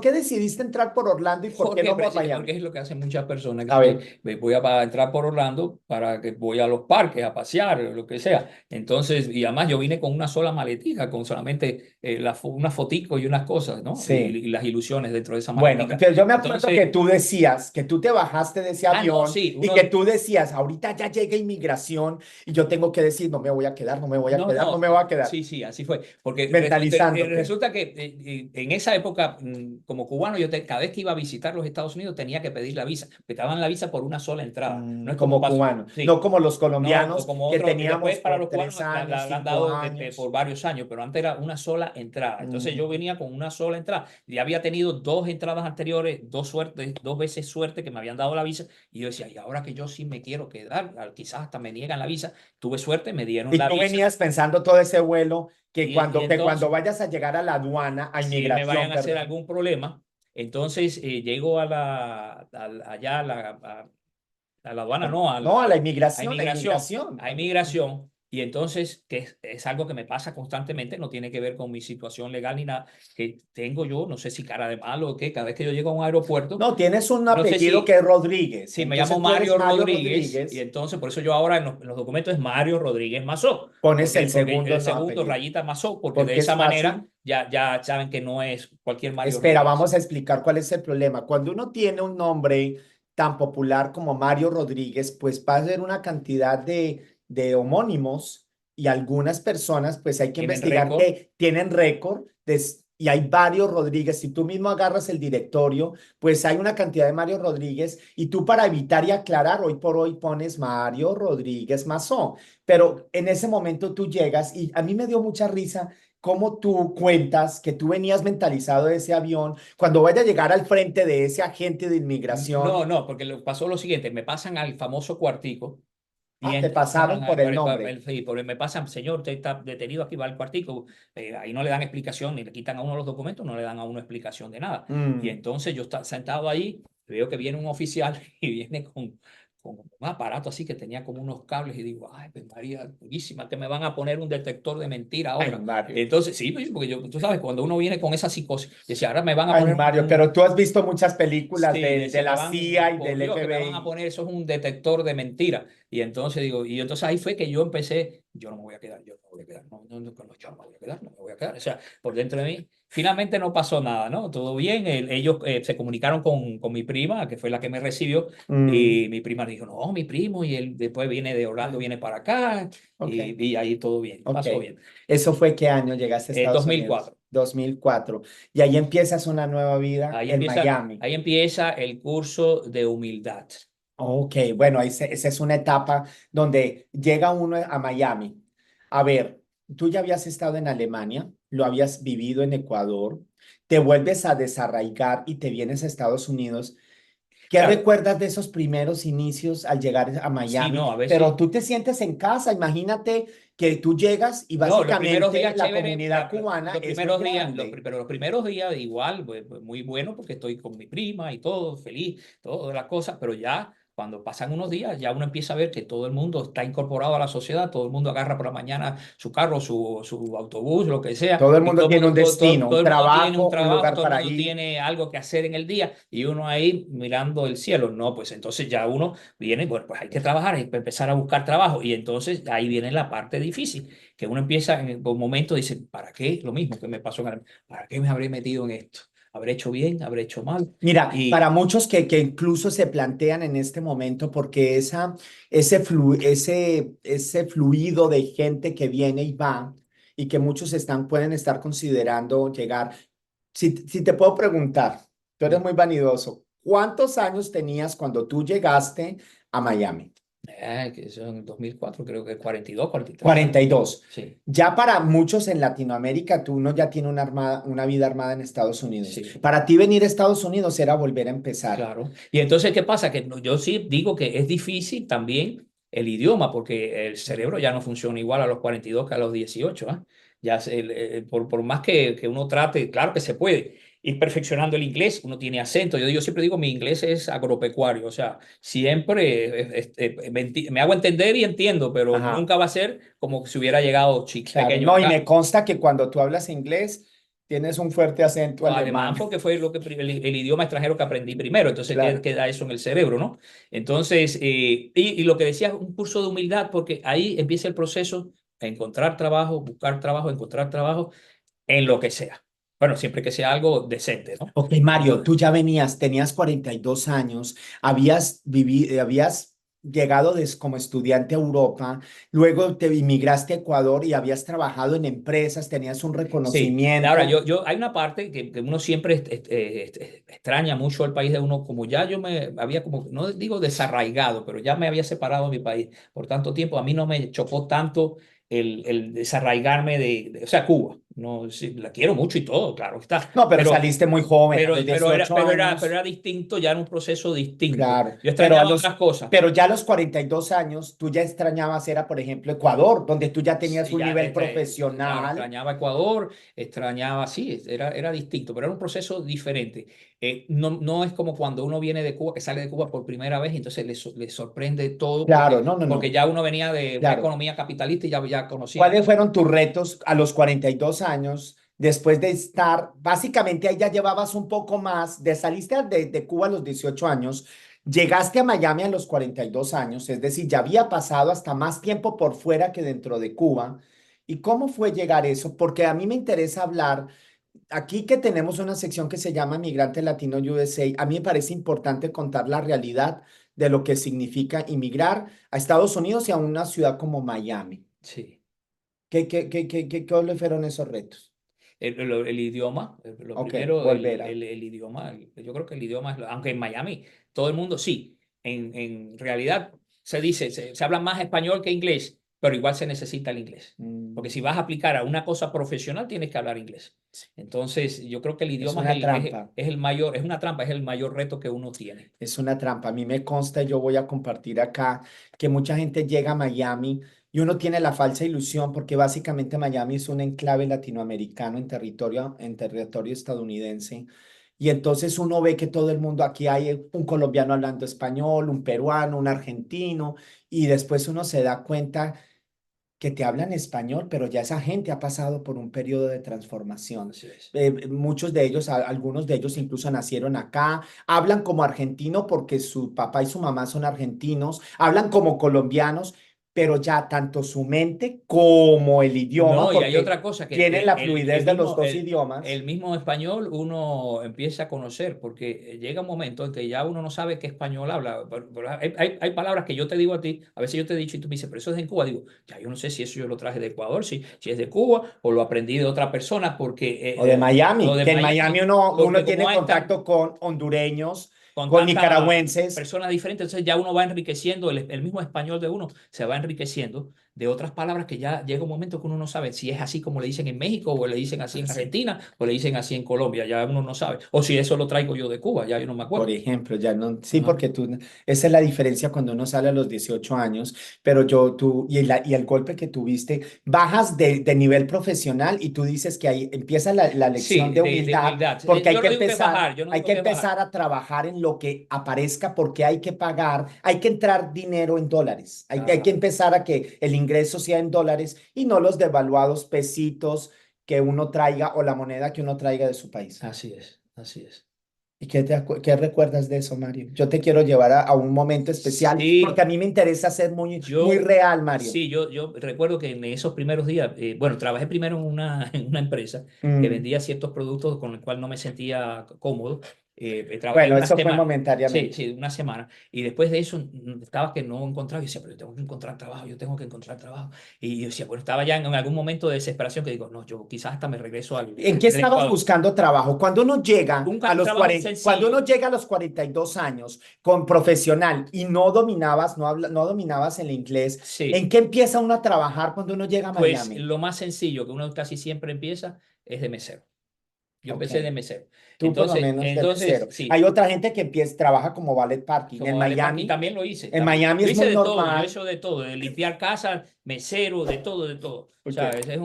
qué decidiste entrar por Orlando y por qué no por Miami? Porque es lo que hacen muchas personas. A ver. Voy a entrar por Orlando para que voy a los parques a pasear, lo que sea. Entonces, y además yo vine con una sola maletija, con solamente una fotico y unas cosas, ¿no? Sí. Y las ilusiones dentro de esa Bueno, maletija. pero yo me acuerdo Entonces, que tú decías, que tú te bajaste de ese avión no, sí, y que tú decías, ahorita ya llega inmigración y yo tengo que decir, no me voy a quedar, no me voy a quedar, no me voy a quedar. Sí, así fue. Porque Mentalizándote. resulta que en esa época, como cubano, cada vez que iba a visitar los Estados Unidos tenía que pedir la visa. Me daban la visa por una sola entrada. No es como pasó. cubano, Sí. no como los No, colombianos como que otro, teníamos después para por los cubanos 3 años, la han 5 dado años. por varios años, pero antes era una sola entrada. Entonces yo venía con una sola entrada. Y había tenido 2 entradas anteriores, 2 veces suerte que me habían dado la visa. Y yo decía, y ahora que yo sí me quiero quedar, quizás hasta me niegan la visa. Tuve suerte, me dieron Y la tú visa. venías pensando todo ese vuelo que Y cuando entonces, vayas a llegar a la aduana, a si me inmigración, vayan a hacer perdón. algún problema, entonces llego allá a la aduana, no, a la inmigración, a a inmigración. a inmigración. Y entonces, que es algo que me pasa constantemente, no tiene que ver con mi situación legal ni nada, que tengo yo, no sé si cara de malo o qué, cada vez que yo llego a un aeropuerto. No, tienes un no sé apellido si- que es Rodríguez. Sí, me Entonces llamo tú eres Mario Rodríguez, y entonces por eso yo ahora en los documentos es Mario Rodríguez Mazó. Pones el Porque segundo, el no, segundo apellido. rayita Mazó, porque Porque de es esa manera fácil. ya saben que no es cualquier Mario Espera, Rodríguez. vamos a explicar cuál es el problema. Cuando uno tiene un nombre tan popular como Mario Rodríguez, pues va a ser una cantidad de homónimos y algunas personas, pues hay que ¿Tienen investigar récord? que tienen récord y hay varios Rodríguez. Si tú mismo agarras el directorio, pues hay una cantidad de Mario Rodríguez y tú para evitar y aclarar, hoy por hoy pones Mario Rodríguez Mazó. Pero en ese momento tú llegas y a mí me dio mucha risa cómo tú cuentas que tú venías mentalizado de ese avión cuando vaya a llegar al frente de ese agente de inmigración? No, porque pasó lo siguiente, me pasan al famoso cuartico y Ah, te pasaron por el nombre. sí, me pasan, señor, usted está detenido aquí, va al cuartico, ahí no le dan explicación, ni le quitan a uno los documentos, no le dan a uno explicación de nada. Y Mm. entonces yo está sentado ahí, veo que viene un oficial y viene con un aparato así que tenía como unos cables y digo, ay, pues María, durísima, que me van a poner un detector de mentira Ay, ahora. Mario. Entonces, sí, pues, porque tú sabes, cuando uno viene con esa psicosis, decía, ahora me van a Ay, poner Mario, pero tú has visto muchas películas sí, de decía, la CIA y por del Dios, que me van a FBI. poner, eso es un detector de mentira. Y entonces digo, y entonces ahí fue que yo empecé, yo no me voy a quedar, yo no me voy a quedar, yo no me voy a quedar, no me voy a quedar. O sea, por dentro de mí, finalmente no pasó nada, ¿no? Todo bien, ellos se comunicaron con mi prima, que fue la que me recibió, Mm, y mi prima dijo, no, mi primo, y él después viene de Orlando, viene para acá, ok, y ahí todo bien, ok. pasó bien. ¿Eso fue qué año llegaste a Estados Unidos? 2004. 2004. Y ahí empiezas una nueva vida en Miami. Ahí empieza el curso de humildad. Ok, bueno, esa es una etapa donde llega uno a Miami. A ver, tú ya habías estado en Alemania, lo habías vivido en Ecuador, te vuelves a desarraigar y te vienes a Estados Unidos. ¿Qué Claro, recuerdas de esos primeros inicios al llegar a sí, Miami? no, a Pero veces. tú te sientes en casa. Imagínate que tú llegas y No, los primeros básicamente días la chévere, comunidad cubana los es muy primeros días, grande. pero los primeros días igual, pues, muy bueno porque estoy con mi prima y todo, feliz, todas las cosas, pero ya cuando pasan unos días, ya uno empieza a ver que todo el mundo está incorporado a la sociedad, todo el mundo agarra por la mañana su carro, su autobús, lo que sea, Todo el y mundo tiene un destino, todo un el mundo tiene un trabajo, un trabajo, lugar todo el para mundo ir. tiene algo que hacer en el día, y uno ahí mirando el cielo, no, pues entonces ya uno viene, bueno, pues hay que trabajar, hay que empezar a buscar trabajo, y entonces ahí viene la parte difícil que uno empieza en un momento, dice, ¿para qué? Lo mismo que me pasó en Alemania, ¿para qué me habré metido en esto? ¿Habré hecho bien? ¿Habré hecho mal? Mira, para Y muchos que incluso se plantean en este momento, porque ese fluido de gente que viene y va, y que muchos pueden estar considerando llegar. Si te puedo preguntar, tú eres muy vanidoso, ¿cuántos años tenías cuando tú llegaste a Miami? que eso en 2004 creo que 42, 43 años. 42. Sí, Ya para muchos en Latinoamérica, tú no ya tiene una vida armada en Estados Unidos. sí. Para ti venir a Estados Unidos era volver a empezar. Claro. Y entonces, ¿qué pasa? Que yo sí digo que es difícil también el idioma, porque el cerebro ya no funciona igual a los 42 que a los 18, ¿ah? Ya por más que uno trate, claro que se puede ir perfeccionando el inglés, uno tiene acento. Yo siempre digo, mi inglés es agropecuario, o sea, siempre me hago entender y entiendo, pero Ajá. nunca va a ser como si hubiera llegado Claro, pequeño no, y me acá. consta que cuando tú hablas inglés tienes un fuerte acento Alemán alemán. porque fue el idioma extranjero que aprendí primero, entonces Claro. queda eso en el cerebro, ¿no? Entonces, y lo que decía, un curso de humildad, porque ahí empieza el proceso a encontrar trabajo, buscar trabajo, encontrar trabajo en lo que sea. Bueno, siempre que sea algo decente, ¿no? Ok, Mario, Entonces, tú ya tenías 42 años, habías llegado como estudiante a Europa, luego te inmigraste a Ecuador y habías trabajado en empresas, tenías un sí, ahora reconocimiento. hay una parte que uno siempre extraña mucho al país de uno, como ya yo me había como, no digo desarraigado, pero ya me había separado de mi país por tanto tiempo, a mí no me chocó tanto el desarraigarme o sea, Cuba, no, sí, la quiero mucho y todo, claro está, No, pero saliste muy joven, a los 18 pero años. era distinto, ya era un proceso distinto. Claro, Yo extrañaba otras cosas. pero ya a los 42 años, tú ya extrañabas, era por ejemplo Ecuador, donde tú ya tenías Sí, un ya, nivel claro, profesional. extrañaba Ecuador, extrañaba, sí, era distinto, pero era un proceso diferente. No es como cuando uno viene de Cuba, que sale de Cuba por primera vez y entonces le sorprende todo, Claro, no, no, porque no, ya uno venía de una claro. economía capitalista y ya conocía. ¿Cuáles fueron tus retos a los 42 años después de estar, básicamente ahí ya llevabas un poco más, saliste de Cuba a los 18 años, llegaste a Miami a los 42 años, es decir, ya había pasado hasta más tiempo por fuera que dentro de Cuba? ¿Y cómo fue llegar eso? Porque a mí me interesa hablar, aquí que tenemos una sección que se llama Migrante Latino USA, a mí me parece importante contar la realidad de lo que significa inmigrar a Estados Unidos y a una ciudad como Miami. Sí. ¿Cuáles fueron esos retos? El idioma, lo Ok, primero, volver a. el idioma, yo creo que el idioma, aunque en Miami todo el mundo sí, en realidad se dice, se habla más español que inglés, pero igual se necesita el inglés. Mm. Porque si vas a aplicar a una cosa profesional, tienes que hablar inglés. Entonces, yo creo que el idioma una es trampa. es el mayor, es una trampa, es el mayor reto que uno tiene. Es una trampa. A mí me consta, y yo voy a compartir acá, que mucha gente llega a Miami y uno tiene la falsa ilusión porque básicamente Miami es un enclave latinoamericano en territorio estadounidense. Y entonces uno ve que todo el mundo, aquí hay un colombiano hablando español, un peruano, un argentino, y después uno se da cuenta que te hablan español, pero ya esa gente ha pasado por un periodo de transformación. Así es. Muchos de ellos, algunos de ellos incluso nacieron acá, hablan como argentino porque su papá y su mamá son argentinos, hablan como colombianos, pero ya tanto su mente como el idioma, No, y hay porque otra cosa que tienen la fluidez de los dos idiomas. el mismo español uno empieza a conocer, porque llega un momento en que ya uno no sabe qué español habla. Pero hay palabras que yo te digo a ti, a veces yo te he dicho y tú me dices, pero eso es de Cuba. Digo, ya yo no sé si eso yo lo traje de Ecuador, si es de Cuba o lo aprendí de otra persona, porque... O de Miami, que en Miami uno porque tiene como hay contacto con hondureños, con con tantas nicaragüenses. personas diferentes, entonces ya uno va enriqueciendo, el mismo español de uno se va enriqueciendo de otras palabras que ya llega un momento que uno no sabe si es así como le dicen en México o le dicen así en Sí. Argentina o le dicen así en Colombia, ya uno no sabe. O si eso lo traigo yo de Cuba, ya yo no me Por acuerdo. ejemplo, ya no, sí, Ajá. porque esa es la diferencia cuando uno sale a los 18 años, pero y el golpe que tuviste, bajas de nivel profesional y tú dices que ahí empieza la lección Sí, de de humildad, humildad. porque hay Yo que no digo que es empezar, bajar, yo no hay digo que que es bajar. empezar a trabajar en lo que aparezca porque hay que pagar, hay que entrar dinero en dólares, hay que empezar a que el ingreso sea en dólares y no los devaluados pesitos que uno traiga o la moneda que uno traiga de su país. Así es, así es. ¿Y qué recuerdas de eso, Mario? Yo te quiero llevar a un momento especial porque Sí, a mí me interesa ser muy, muy yo, real, Mario. sí, yo recuerdo que en esos primeros días, bueno, trabajé primero en en una empresa que Mm. vendía ciertos productos con los cuales no me sentía cómodo. Trabajé Bueno, una eso fue semana, sí, momentáneamente. sí, una semana. Y después de eso estaba que no encontraba. Y decía, pero yo tengo que encontrar trabajo, yo tengo que encontrar trabajo. Y yo decía, bueno, estaba ya en algún momento de desesperación que digo, no, yo quizás hasta me regreso ¿En qué al estabas Ecuador. buscando trabajo? Cuando uno llega a Un los trabajo 40, cuando uno sencillo. llega a los 42 años con profesional y no dominabas, no dominabas el inglés, ¿en Sí, qué empieza uno a trabajar cuando uno llega a pues Miami? lo más sencillo que uno casi siempre empieza es de mesero. Yo Ok. empecé de mesero. Tú por lo menos de Entonces, mesero. Hay sí, otra gente que empieza, trabaja como valet parking. como vale parking también lo hice. En También. Miami Yo es hice muy de todo, yo normal. hice de todo, de limpiar casas, mesero, de todo, de todo. O Ok. sea, ese es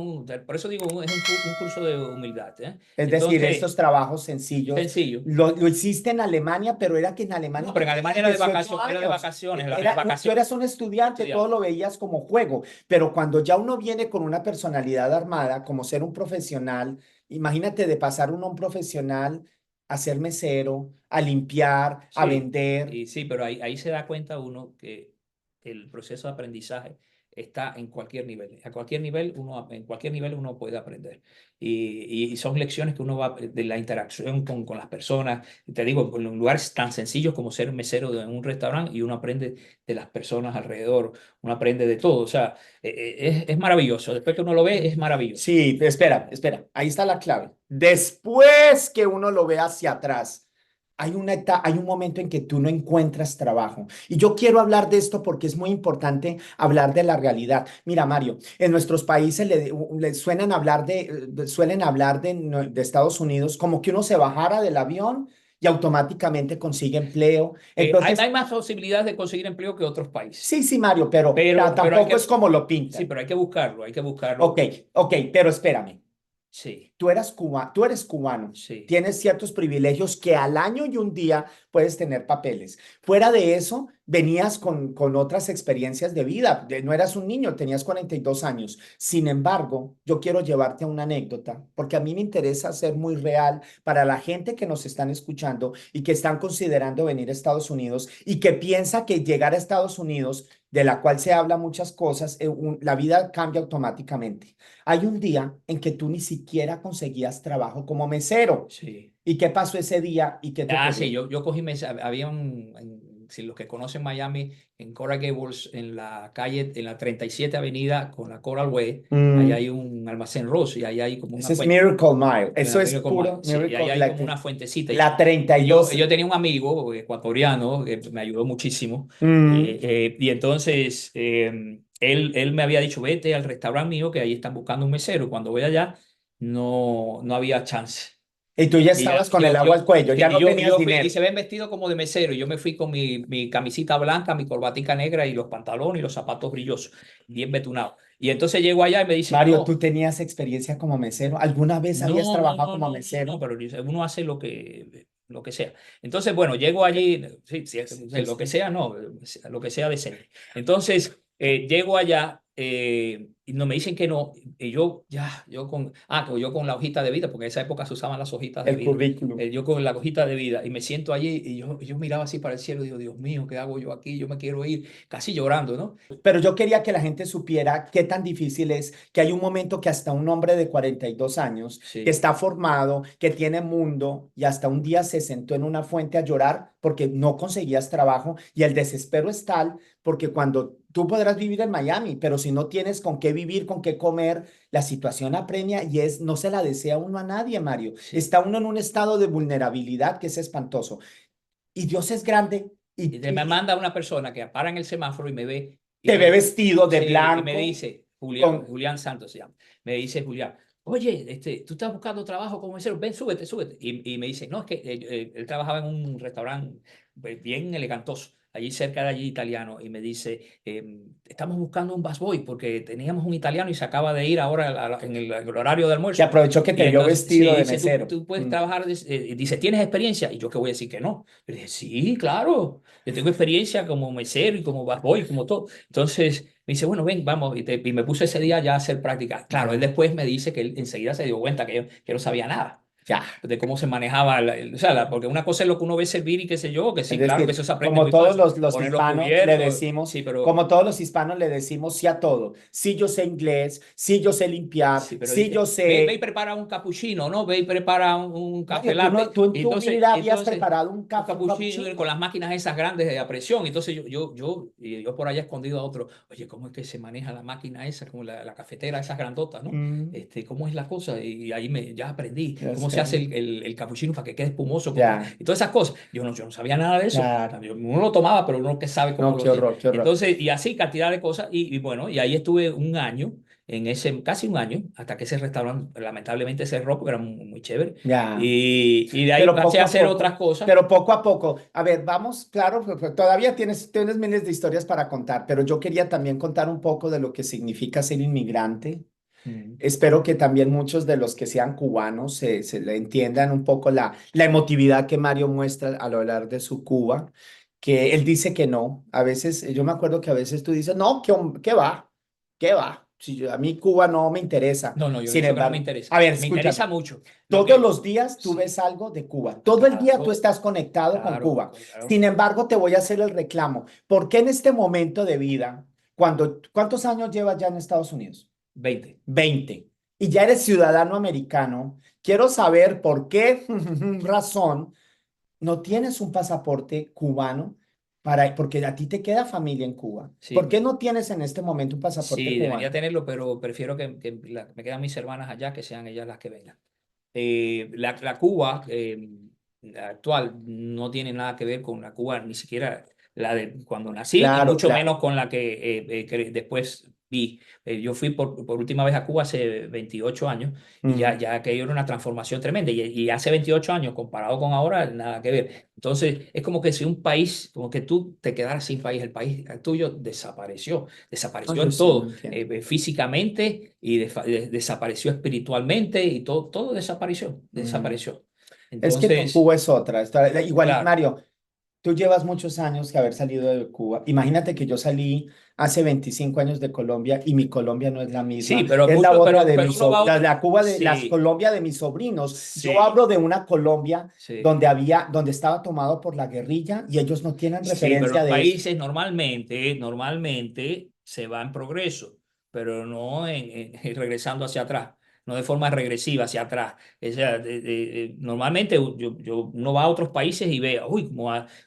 por eso digo, es un curso de humildad, ¿eh? Es decir, Entonces, estos trabajos sencillos, sencillo. lo hiciste en Alemania, pero era que en Alemania No, pero en tú Alemania tenías 18 era de años. vacaciones, las Tú vacaciones eras un estudiante, todo estudiante. lo veías como juego, pero cuando ya uno viene con una personalidad armada, como ser un profesional, imagínate de pasar uno a un profesional a ser mesero, a limpiar, a Sí, vender. y sí, pero ahí se da cuenta uno que el proceso de aprendizaje está en cualquier nivel. A cualquier nivel en cualquier nivel uno puede aprender. Y son lecciones que uno va de la interacción con las personas. Te digo, en lugares tan sencillos como ser mesero de un restaurante y uno aprende de las personas alrededor, uno aprende de todo. O sea, es maravilloso. Después que uno lo ve, es maravilloso. Sí, espera, ahí está la clave. Después que uno lo ve hacia atrás, hay un momento en que tú no encuentras trabajo. Y yo quiero hablar de esto porque es muy importante hablar de la realidad. Mira, Mario, en nuestros países suelen hablar de Estados Unidos como que uno se bajara del avión y automáticamente consigue empleo. Entonces, Hay más posibilidades de conseguir empleo que otros países. sí, sí, Mario, pero Pero hay tampoco es que, como lo sí, pintan. pero hay que Ok, buscarlo. ok, pero espérame. Sí, Tú eres cubano, sí. tienes ciertos privilegios que al año y un día puedes tener papeles. Fuera de eso, venías con otras experiencias de vida. No eras un niño, tenías 42 años. Sin embargo, yo quiero llevarte a una anécdota, porque a mí me interesa ser muy real para la gente que nos están escuchando y que están considerando venir a Estados Unidos y que piensa que llegar a Estados Unidos, de la cual se habla muchas cosas, la vida cambia automáticamente. Hay un día en que tú ni siquiera conseguías trabajo como mesero. Sí. ¿Y qué pasó ese día y qué te Ah, ocurrió? sí, yo cogí mesa, había si los que conocen Miami, en Coral Gables, en la calle, en la 37 Avenida con la Coral Way, ahí Mm, hay un almacén Ross y ahí hay como una ese es fuente. Miracle Mile. Eso es Miracle Mile, puro sí, y ahí Miracle. hay como una fuentecita. La 32. Yo tenía un amigo ecuatoriano que me ayudó muchísimo. Mm, Y entonces él me había dicho, vete al restaurante mío, que ahí están buscando un mesero. Y cuando voy allá, no había chance. Y tú ya Y ya, estabas con el agua al cuello, ya no tenías y dinero. se ven vestido como de mesero. Y yo me fui con mi camisita blanca, mi corbatica negra y los pantalones y los zapatos brillosos, bien betunados. Y entonces llego allá y me dicen, Mario, no, ¿tú tenías experiencia como mesero? ¿Alguna vez habías trabajado como no, mesero? pero uno hace lo que sea. Entonces, bueno, llego allí, sí, sí, Sí, lo que sí. sea, no, lo que sea decente. Entonces, llego allá y no me dicen que no, y yo con la hojita de vida, porque en esa época se usaban las hojitas de El vida. currículum. Yo con la hojita de vida y me siento allí y yo miraba así para el cielo y digo, Dios mío, ¿qué hago yo aquí? Yo me quiero ir, casi llorando, ¿no? Pero yo quería que la gente supiera qué tan difícil es que hay un momento que hasta un hombre de 42 años, que Sí, está formado, que tiene mundo y hasta un día se sentó en una fuente a llorar porque no conseguías trabajo y el desespero es tal porque cuando tú podrás vivir en Miami, pero si no tienes con qué vivir, con qué comer, la situación apremia y no se la desea uno a nadie, Mario. sí. Está uno en un estado de vulnerabilidad que es espantoso. Y Dios es grande Y me manda una persona que para en el semáforo y me ve y te ve me, vestido de sí, y me blanco dice, con Julián Santos se llama, me dice Julián, oye, tú estás buscando trabajo como mesero, ven, súbete, súbete. Y me dice, no, es que él trabajaba en un restaurante pues, bien elegantoso, allí cerca de allí italiano, y me dice, estamos buscando un busboy porque teníamos un italiano y se acaba de ir ahora en el horario de que almuerzo. aprovechó que Y te vio entonces, sí, vestido de dice, mesero. tú puedes trabajar, dice, ¿tienes experiencia? Y yo qué voy a decir que no. Yo dije, sí, claro, yo tengo experiencia como mesero y como busboy, como todo. Entonces me dice, bueno, ven, vamos, y me puso ese día ya a hacer práctica. Claro, él después me dice que él enseguida se dio cuenta que yo no sabía nada Ya. de cómo se manejaba, o sea, porque una cosa es lo que uno ve servir y qué sé yo, que Es sí, claro, que decir, eso se aprende como muy todos fácil. los Poner los hispanos le cubiertos, decimos, sí, pero, como todos los hispanos le decimos sí a todo. Sí, yo sé inglés, sí, yo sé limpiar, sí, pero sí, yo dice, ve y sé. prepara un capuchino, ¿no? Ve y prepara un café Mario, tú, latte. no, tú en Y tu vida habías entonces preparado un un café, un capuchino con cappuccino. las máquinas esas grandes de a presión. Entonces yo por allá escondido a otro, oye, ¿cómo es que se maneja la máquina esa, como la cafetera, esas grandotas, ¿no? Mm, ¿Cómo es la cosa? Y ahí ya aprendí ya cómo se hace sé. el capuchino para que quede espumoso Ya, y todas esas cosas. Yo no sabía nada de eso. claro. Uno lo tomaba, pero uno que sabe cómo No, lo qué hacía. horror, qué horror. Entonces, y así cantidad de cosas. Y bueno, y ahí estuve un año casi un año, hasta que ese restaurante lamentablemente cerró, porque era muy chévere. Ya. Y de ahí Pero pasé poco a a hacer poco, otras cosas. pero poco a poco. A ver, vamos, claro, todavía tienes miles de historias para contar, pero yo quería también contar un poco de lo que significa ser inmigrante. Mm. Espero que también muchos de los que sean cubanos se le entiendan un poco la emotividad que Mario muestra al hablar de su Cuba, que él dice que no. A veces, yo me acuerdo que a veces tú dices, no, ¿qué va? ¿Qué va? Si a mí Cuba no me interesa. No, yo he Sin dicho que no me embargo, interesa. a ver, Me interesa escúchame. mucho. Lo Todos que, los días tú sí, ves algo de Cuba. Todo el día tú claro, estás conectado con claro, Cuba. claro. Sin embargo, te voy a hacer el reclamo. ¿Por qué en este momento de vida, cuántos años llevas ya en Estados Unidos? 20. 20. Y ya eres ciudadano americano. Quiero saber por qué razón no tienes un pasaporte cubano porque a ti te queda familia en Cuba. Sí, ¿Por qué no tienes en este momento un pasaporte sí, debería cubano? tenerlo, pero prefiero que me quedan mis hermanas allá, que sean ellas las que vengan. La Cuba actual no tiene nada que ver con la Cuba, ni siquiera la de cuando nací, y Claro, mucho claro. menos con la que después vi. Yo fui por última vez a Cuba hace 28 años y Mm, ya aquello era una transformación tremenda. Y hace 28 años, comparado con ahora, nada que ver. Entonces, es como que si un país, como que tú te quedaras sin país, el país tuyo no, desapareció yo en sí, lo todo, entiendo. físicamente y desapareció espiritualmente y todo Mm. desapareció. Es que con Entonces, Cuba es otra. Igual, claro, Mario, tú llevas muchos años que haber salido de Cuba. Imagínate que yo salí hace 25 años de Colombia y mi Colombia no es la sí, misma. pero Es la otra de pero uno va a otro. la Cuba de las Sí, Colombia de mis sobrinos. Yo sí, hablo de una Colombia sí. donde estaba tomado por la guerrilla y ellos no tienen Sí, pero referencia los de eso. países normalmente se va en progreso, pero no regresando hacia atrás. no de forma regresiva hacia atrás. O sea, normalmente uno va a otros países y ve, uy,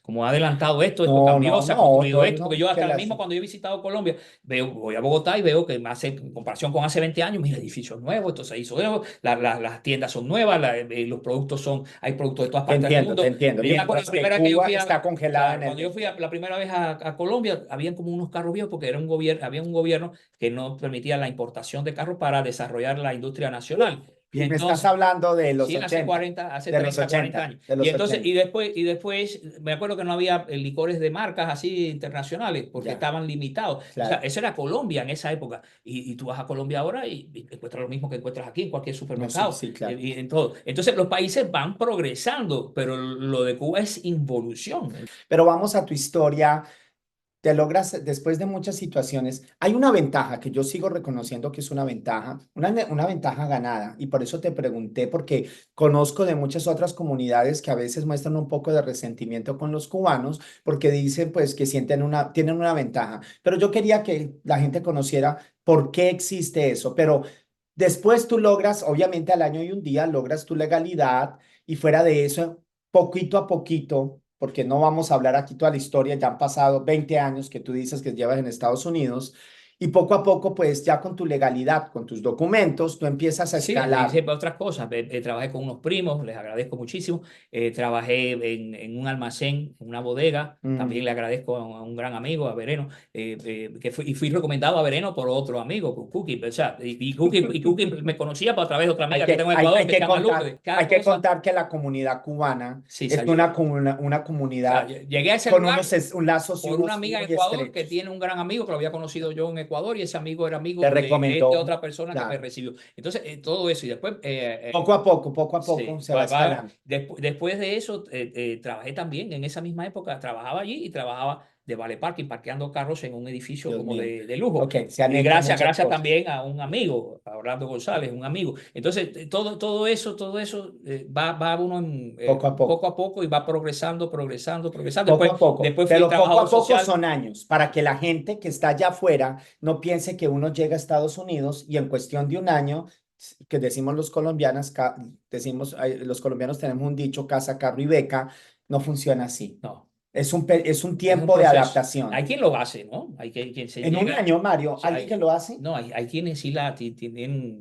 cómo ha adelantado esto No, cambió, no, se ha no, construido todo esto, porque yo que hasta las... mismo cuando yo he visitado Colombia, voy a Bogotá y veo que en comparación con hace 20 años, mira, edificios nuevos, esto se hizo nuevo, las tiendas son nuevas, los productos hay productos de todas Te partes del entiendo, te mundo. entiendo. Yo me acuerdo Mientras la que primera vez que yo Cuba fui está congelada en cuando yo el... fui la primera vez a Colombia, habían como unos carros viejos porque era un gobierno, había un gobierno que no permitía la importación de carros para desarrollar la industria nacional. Y Y me estás entonces, hablando de los sí, 80, hace de los 30, 40 80, años. de Y los entonces, 80. después, me acuerdo que no había licores de marcas así internacionales porque Ya, estaban limitados. O sea, claro. eso era Colombia en esa época. Y tú vas a Colombia ahora y encuentras lo mismo que encuentras aquí en cualquier No, sí, supermercado. sí, claro. Y en todo. Entonces, los países van progresando, pero lo de Cuba es involución. Pero vamos a tu historia. Te logras, después de muchas situaciones, hay una ventaja que yo sigo reconociendo que es una ventaja ganada. Y por eso te pregunté, porque conozco de muchas otras comunidades que a veces muestran un poco de resentimiento con los cubanos, porque dicen pues que tienen una ventaja. Pero yo quería que la gente conociera por qué existe eso. Pero después tú logras, obviamente al año y un día, logras tu legalidad y fuera de eso, poquito a poquito, porque no vamos a hablar aquí toda la historia, ya han pasado 20 años que tú dices que llevas en Estados Unidos y poco a poco, pues ya con tu legalidad, con tus documentos, tú empiezas a Sí, hice escalar. otras cosas. Trabajé con unos primos, les agradezco muchísimo. Trabajé en un almacén, en una bodega. También Mm. le agradezco a un gran amigo, a Vereno, y fui recomendado a Vereno por otro amigo, por Cookie. O sea, Cookie me conocía a través de otra amiga que tengo en Ecuador, que se llama Lourdes. Hay Cada que cosa. contar que la comunidad cubana Sí, es salió. una O sea, comunidad llegué a ese con lugar un lazos y por una unos amiga en muy Ecuador que estrechos. tiene un gran amigo que lo había conocido yo en Ecuador y ese amigo era Te amigo de esta recomendó, otra persona que me claro. recibió. Entonces, todo eso. Y después, Poco a poco sí, se va escalando. después de eso, trabajé también en esa misma época, trabajaba allí y trabajaba de vale parking, parqueando carros en un edificio Dios como mío. de lujo. Ok, se han Y hecho gracias, muchas gracias cosas. también a un amigo, a Orlando González, un amigo. Entonces, todo eso va uno Poco a poco. poco a poco y va progresando. Poco Después, a poco, después fui pero poco trabajador a poco social. son años para que la gente que está allá afuera no piense que uno llega a Estados Unidos y en cuestión de un año, que decimos los colombianos, los colombianos tenemos un dicho, casa, carro y beca, no funciona así. No, Es un es un tiempo de proceso. Hay adaptación. quien lo hace, ¿no? Quien se En un llega. año, Mario, O sea, alguien que lo hace, no, hay quienes sí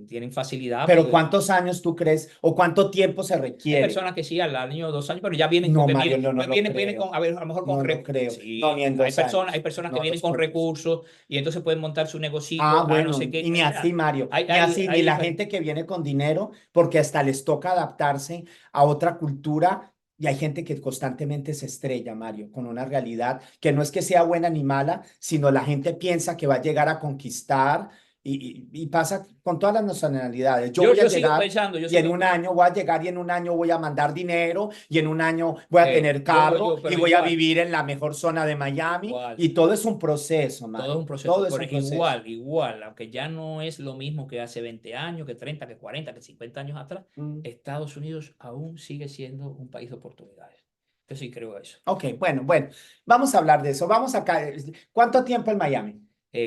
tienen facilidad, pero porque ¿cuántos años tú crees o cuánto tiempo se hay requiere? personas que sí al año, 2 años, pero ya vienen No, porque Mario, vienen, no, no pues lo vienen creo. con, a ver, a lo mejor No lo creo. No, ni sí, en 2 años. hay personas que No vienen los con conozco. recursos y entonces pueden montar su Ah, negocito, no sé bueno, qué. y ni así, Mario, Hay, ni hay, así, ni hay la diferentes. gente que viene con dinero, porque hasta les toca adaptarse a otra cultura y hay gente que constantemente se estrella, Mario, con una realidad que no es que sea buena ni mala, sino la gente piensa que va a llegar a conquistar y pasa con todas las nacionalidades. Yo voy a Yo sigo llegar pensando, y en un año voy a llegar y en un año voy a mandar dinero y en un año voy a tener carro y pero voy a igual. vivir en la mejor zona de Miami Igual. y todo es un proceso, Todo es Mario, un proceso, todo es pero un proceso. igual, aunque ya no es lo mismo que hace 20 años, que 30, que 40, que 50 años atrás, Mm. Estados Unidos aún sigue siendo un país de oportunidades. Yo sí creo eso. Ok, bueno, vamos a hablar de eso. Vamos acá. ¿Cuánto tiempo en Miami?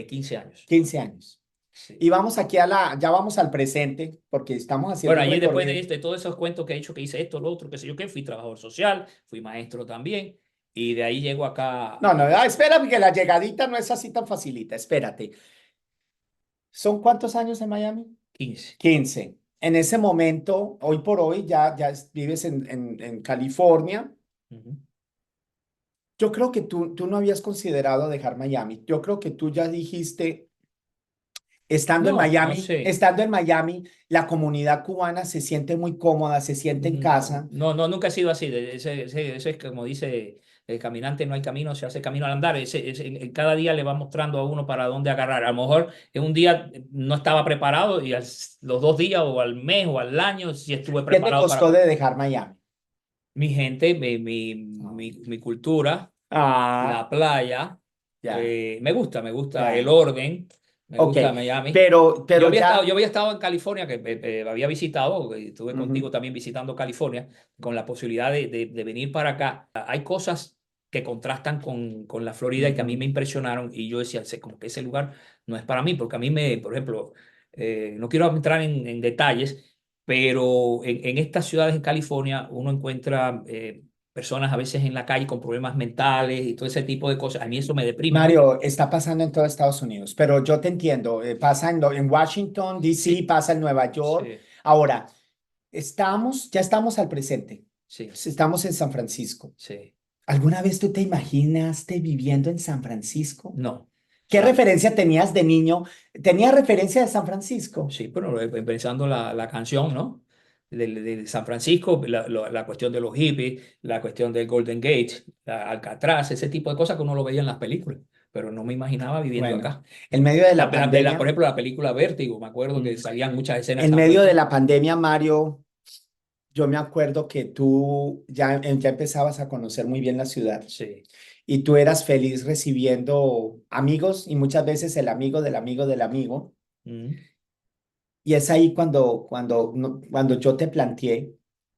15 años. 15 años. Sí. Y vamos aquí ya vamos al presente, porque estamos haciendo Bueno, un allí después recorrido. de todos esos cuentos que he hecho, que hice esto, lo otro, qué sé yo qué, fui trabajador social, fui maestro también, y de ahí llego acá No, espera, porque la llegadita no es así tan facilita. Espérate. ¿Son cuántos años en Miami? 15. 15. En ese momento, hoy por hoy, ya vives en California. Ujú. Yo creo que tú no habías considerado dejar Miami. Yo creo que tú ya dijiste, No, no sé. estando en Miami, la comunidad cubana se siente muy cómoda, se siente en casa. Nunca ha sido así. Ese es como dice el caminante, no hay camino, se hace camino al andar. Cada día le va mostrando a uno para dónde agarrar. A lo mejor en un día no estaba preparado y los 2 días o al mes o al año sí estuve ¿Qué te preparado costó para de dejar Miami? mi gente, Ah, mi cultura, ah, la playa. ya, Me gusta el ya. orden, me Ok, gusta Miami. pero ya. Yo había estado en California, que había visitado, y estuve Ujú. contigo también visitando California, con la posibilidad de venir para acá. Hay cosas que contrastan con la Florida y que a mí me Ujú. impresionaron y yo decía, como que ese lugar no es para mí, porque a mí por ejemplo, No quiero entrar en detalles, pero en estas ciudades en California uno encuentra personas a veces en la calle con problemas mentales y todo ese tipo de cosas. A mí eso me deprime mucho. Mario, está pasando en todo Estados Unidos, pero yo te entiendo, pasa en Washington, D.C., Sí, pasa en Nueva York. sí, Ahora, ya estamos al presente, sí, estamos en San Francisco. sí. ¿Alguna vez tú te imaginaste viviendo en San Francisco? No. ¿Qué Ah, referencia tenías de niño? ¿Tenías referencia de San Francisco? sí, pero pensando la canción, ¿no? De San Francisco, la cuestión de los hippies, la cuestión del Golden Gate, Alcatraz, ese tipo de cosas que uno lo veía en las películas, pero no me imaginaba viviendo Bueno, acá. en medio de la Por pandemia, ejemplo, la película Vértigo, me acuerdo que salían muchas escenas de en San medio de Francisco. la pandemia, Mario, yo me acuerdo que tú ya empezabas a conocer muy bien la ciudad Sí. y tú eras feliz recibiendo amigos y muchas veces el amigo del amigo del amigo. Mm, Y es ahí cuando yo te planteé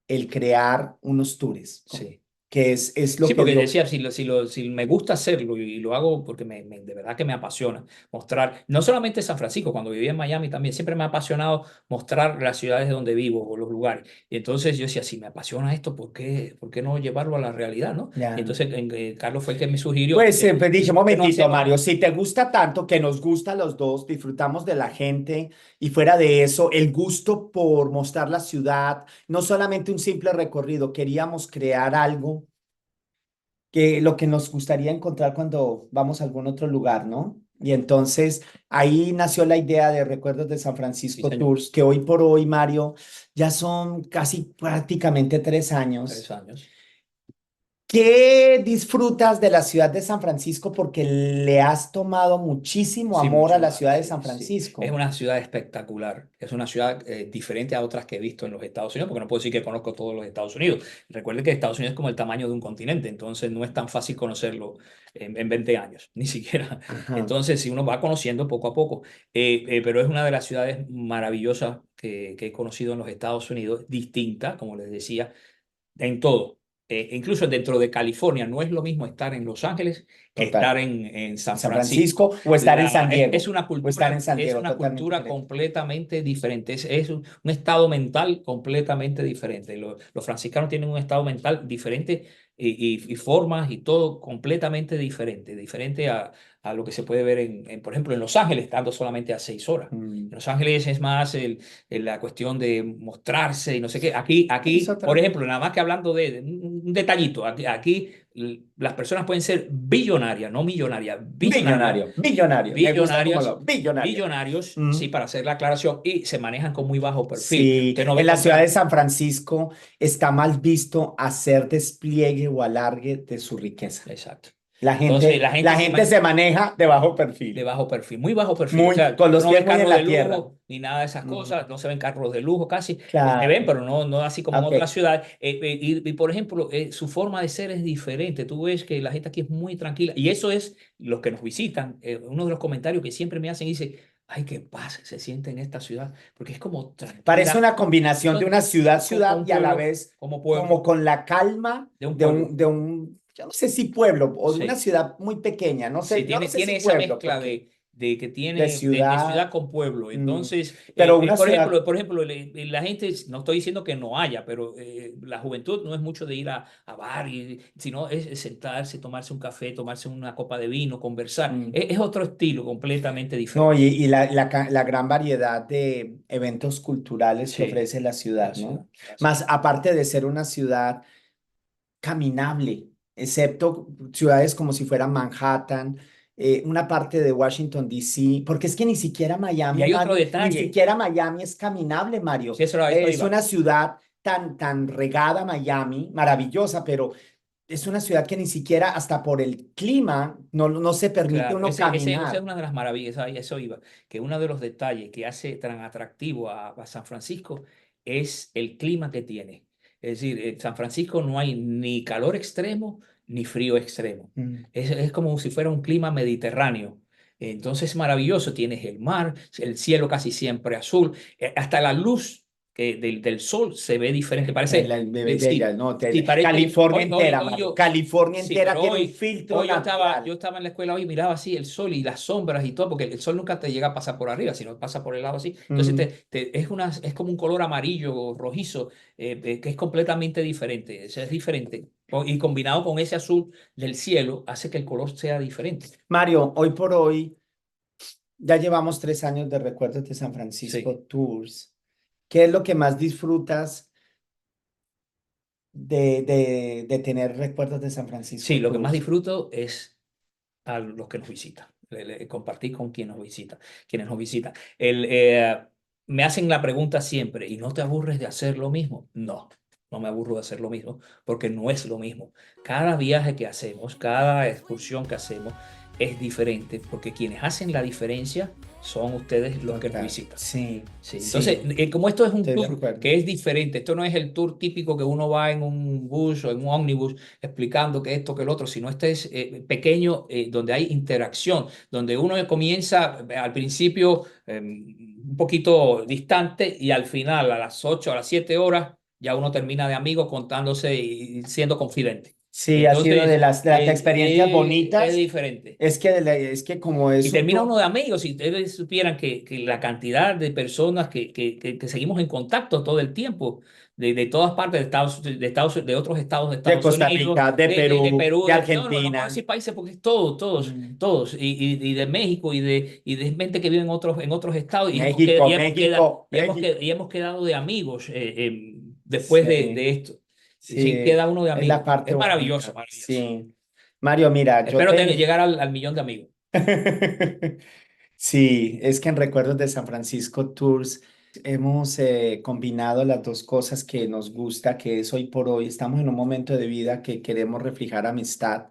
el crear unos tours, ¿no? sí. Que es lo Sí, que porque yo... decía, si me gusta hacerlo y lo hago porque de verdad que me apasiona mostrar, no solamente San Francisco, cuando vivía en Miami también, siempre me ha apasionado mostrar las ciudades donde vivo o los lugares. Y entonces yo decía, si me apasiona esto, por qué no llevarlo a la realidad, ¿no? Y Ya. entonces Carlos fue el que me sugirió, Pues dije, un ¿por qué no momentito, hacemos? Mario, si te gusta tanto, que nos gusta a los dos, disfrutamos de la gente y fuera de eso, el gusto por mostrar la ciudad, no solamente un simple recorrido, queríamos crear algo que lo que nos gustaría encontrar cuando vamos a algún otro lugar, ¿no? Y entonces ahí nació la idea de Recuerdos de San Sí, Francisco señor, Tours, que hoy por hoy, Mario, ya son casi prácticamente 3 3 años. años. ¿Qué disfrutas de la ciudad de San Francisco? Porque le has tomado muchísimo Sí, amor a mucho la más, ciudad de sí, San sí. Es Francisco. una ciudad espectacular, es una ciudad diferente a otras que he visto en los Estados Unidos, porque no puedo decir que conozco todos los Estados Unidos. Recuerde que Estados Unidos es como el tamaño de un continente, entonces no es tan fácil conocerlo en 20 años, ni siquiera. Ajá, Entonces, si uno va conociendo poco a poco, pero es una de las ciudades maravillosas que he conocido en los Estados Unidos, distinta, como les decía, en todo. Incluso dentro de California, no es lo mismo estar en Los Ángeles que estar total. en En San San Francisco. Francisco o estar en San Es Diego. una O estar cultura, en San es Diego, una totalmente cultura diferente. completamente diferente, es un estado mental completamente diferente. Los franciscanos tienen un estado mental diferente y formas y todo completamente diferente, diferente a lo que se puede ver por ejemplo, en Los Ángeles, estando solamente a 6 horas. En Mm. Los Ángeles es más la cuestión de mostrarse y no sé qué. Es Aquí, por otra. ejemplo, nada más que hablando de un detallito, aquí las personas pueden ser billonarias, no millonarias, billonarias, Billonario, billonario. Me gusta como billonarias, lo billonario. billonarios, sí, Mm. para hacer la aclaración, y se manejan con muy bajo perfil. Sí, Usted no ve en la ciudad de comprar. San Francisco está mal visto hacer despliegue o alargue de su riqueza. Exacto. La Entonces, gente, la gente se maneja de bajo de perfil, bajo perfil, muy bajo perfil. O muy, sea, con tú los no pies ves muy en carros de la tierra. lujo ni nada de esas Ujú. cosas, no se ven carros de lujo casi, se ven, Claro. pero no así como en Ok. otras ciudades. Por ejemplo, su forma de ser es diferente. Tú ves que la gente aquí es muy tranquila y eso es los que nos visitan. Uno de los comentarios que siempre me hacen dice, ay, qué paz se siente en esta ciudad, porque es como Parece tranquila. una combinación de una ciudad, Un y a la pueblo, vez como como pueblo, con la calma de un pueblo. yo no sé si pueblo o de una Sí. ciudad muy pequeña, no Sí, sé, yo no sé tiene si esa pueblo, mezcla porque que de tiene de ciudad ciudad, con pueblo. mm, Entonces, pero una ciudad, por ejemplo, la gente, no estoy diciendo que no haya, pero la juventud no es mucho de ir a bar, sino es sentarse, tomarse un café, tomarse una copa de vino, conversar. mm, Es otro estilo completamente no, diferente. y la gran variedad de eventos culturales que Sí, ofrece la la ciudad, ciudad, ¿no? la ciudad. Más aparte de ser una ciudad caminable, excepto ciudades como si fuera Manhattan, una parte de Washington, D.C., porque es que ni siquiera Y Miami, hay otro Mario, ni detalle, siquiera Miami es caminable, Mario. sí, eso Es iba. una ciudad tan regada, Miami, maravillosa, pero es una ciudad que ni siquiera hasta por el clima no se permite Claro, uno esa es caminar. una de las maravillas, a eso iba, que uno de los detalles que hace tan atractivo a San Francisco es el clima que tiene. Es decir, en San Francisco no hay ni calor extremo ni frío extremo. Mm. Es como si fuera un clima mediterráneo. Entonces es maravilloso, tienes el mar, el cielo casi siempre azul, hasta la luz que del sol se ve diferente. Parece, El bebé sí, bella, no, sí, parece, California hoy entera, Mario, yo, California sí, entera pero tiene un filtro hoy natural. yo estaba en la escuela hoy y miraba así el sol y las sombras y todo, porque el sol nunca te llega a pasar por arriba, sino pasa por el lado así. Entonces es como un color amarillo o rojizo, que es completamente diferente. Es diferente. Y combinado con ese azul del cielo, hace que el color sea diferente. Mario, hoy por hoy ya llevamos 3 años de Recuerdos de San Sí. Francisco Tours. ¿Qué es lo que más disfrutas de tener Recuerdos de San Sí, Francisco lo que más Tours? disfruto es a los que nos visitan, compartir con quienes nos visitan. Me hacen la pregunta siempre, ¿y no te aburres de hacer lo mismo? No, no me aburro de hacer lo mismo, porque no es lo mismo. Cada viaje que hacemos, cada excursión que hacemos es diferente, porque quienes hacen la diferencia son ustedes los que nos Total. visitan. Sí, Sí, entonces, sí, como esto es un estoy de tour acuerdo. que es diferente, esto no es el tour típico que uno va en un bus o en un ómnibus explicando que esto, que el otro, sino este es pequeño, donde hay interacción, donde uno comienza al principio un poquito distante y al final, a las 8, a las 7 horas, ya uno termina de amigo contándose y siendo confidente. Sí, ha sido Entonces, de las experiencias es bonitas. diferente. Es que como Y es un termina tour, uno de amigos. Si ustedes supieran que la cantidad de personas que seguimos en contacto todo el tiempo, de todas partes de otros estados de de Estados Costa Unidos, Rica, de de Perú, Perú, de no, no, no puedo Argentina. decir países porque es todos, Mm. todos, y de México y de gente que vive en otros estados México, México, y México. hemos quedado de amigos después Sí, de esto. Sí, sí, queda uno de es la amigos. parte Es maravilloso, bonita. maravilloso. Sí. Mario, mira, yo Espero te... llegar al millón de amigos. Sí, es que en Recuerdos de San Francisco Tours hemos combinado las dos cosas que nos gusta, que es hoy por hoy. Estamos en un momento de vida que queremos reflejar amistad,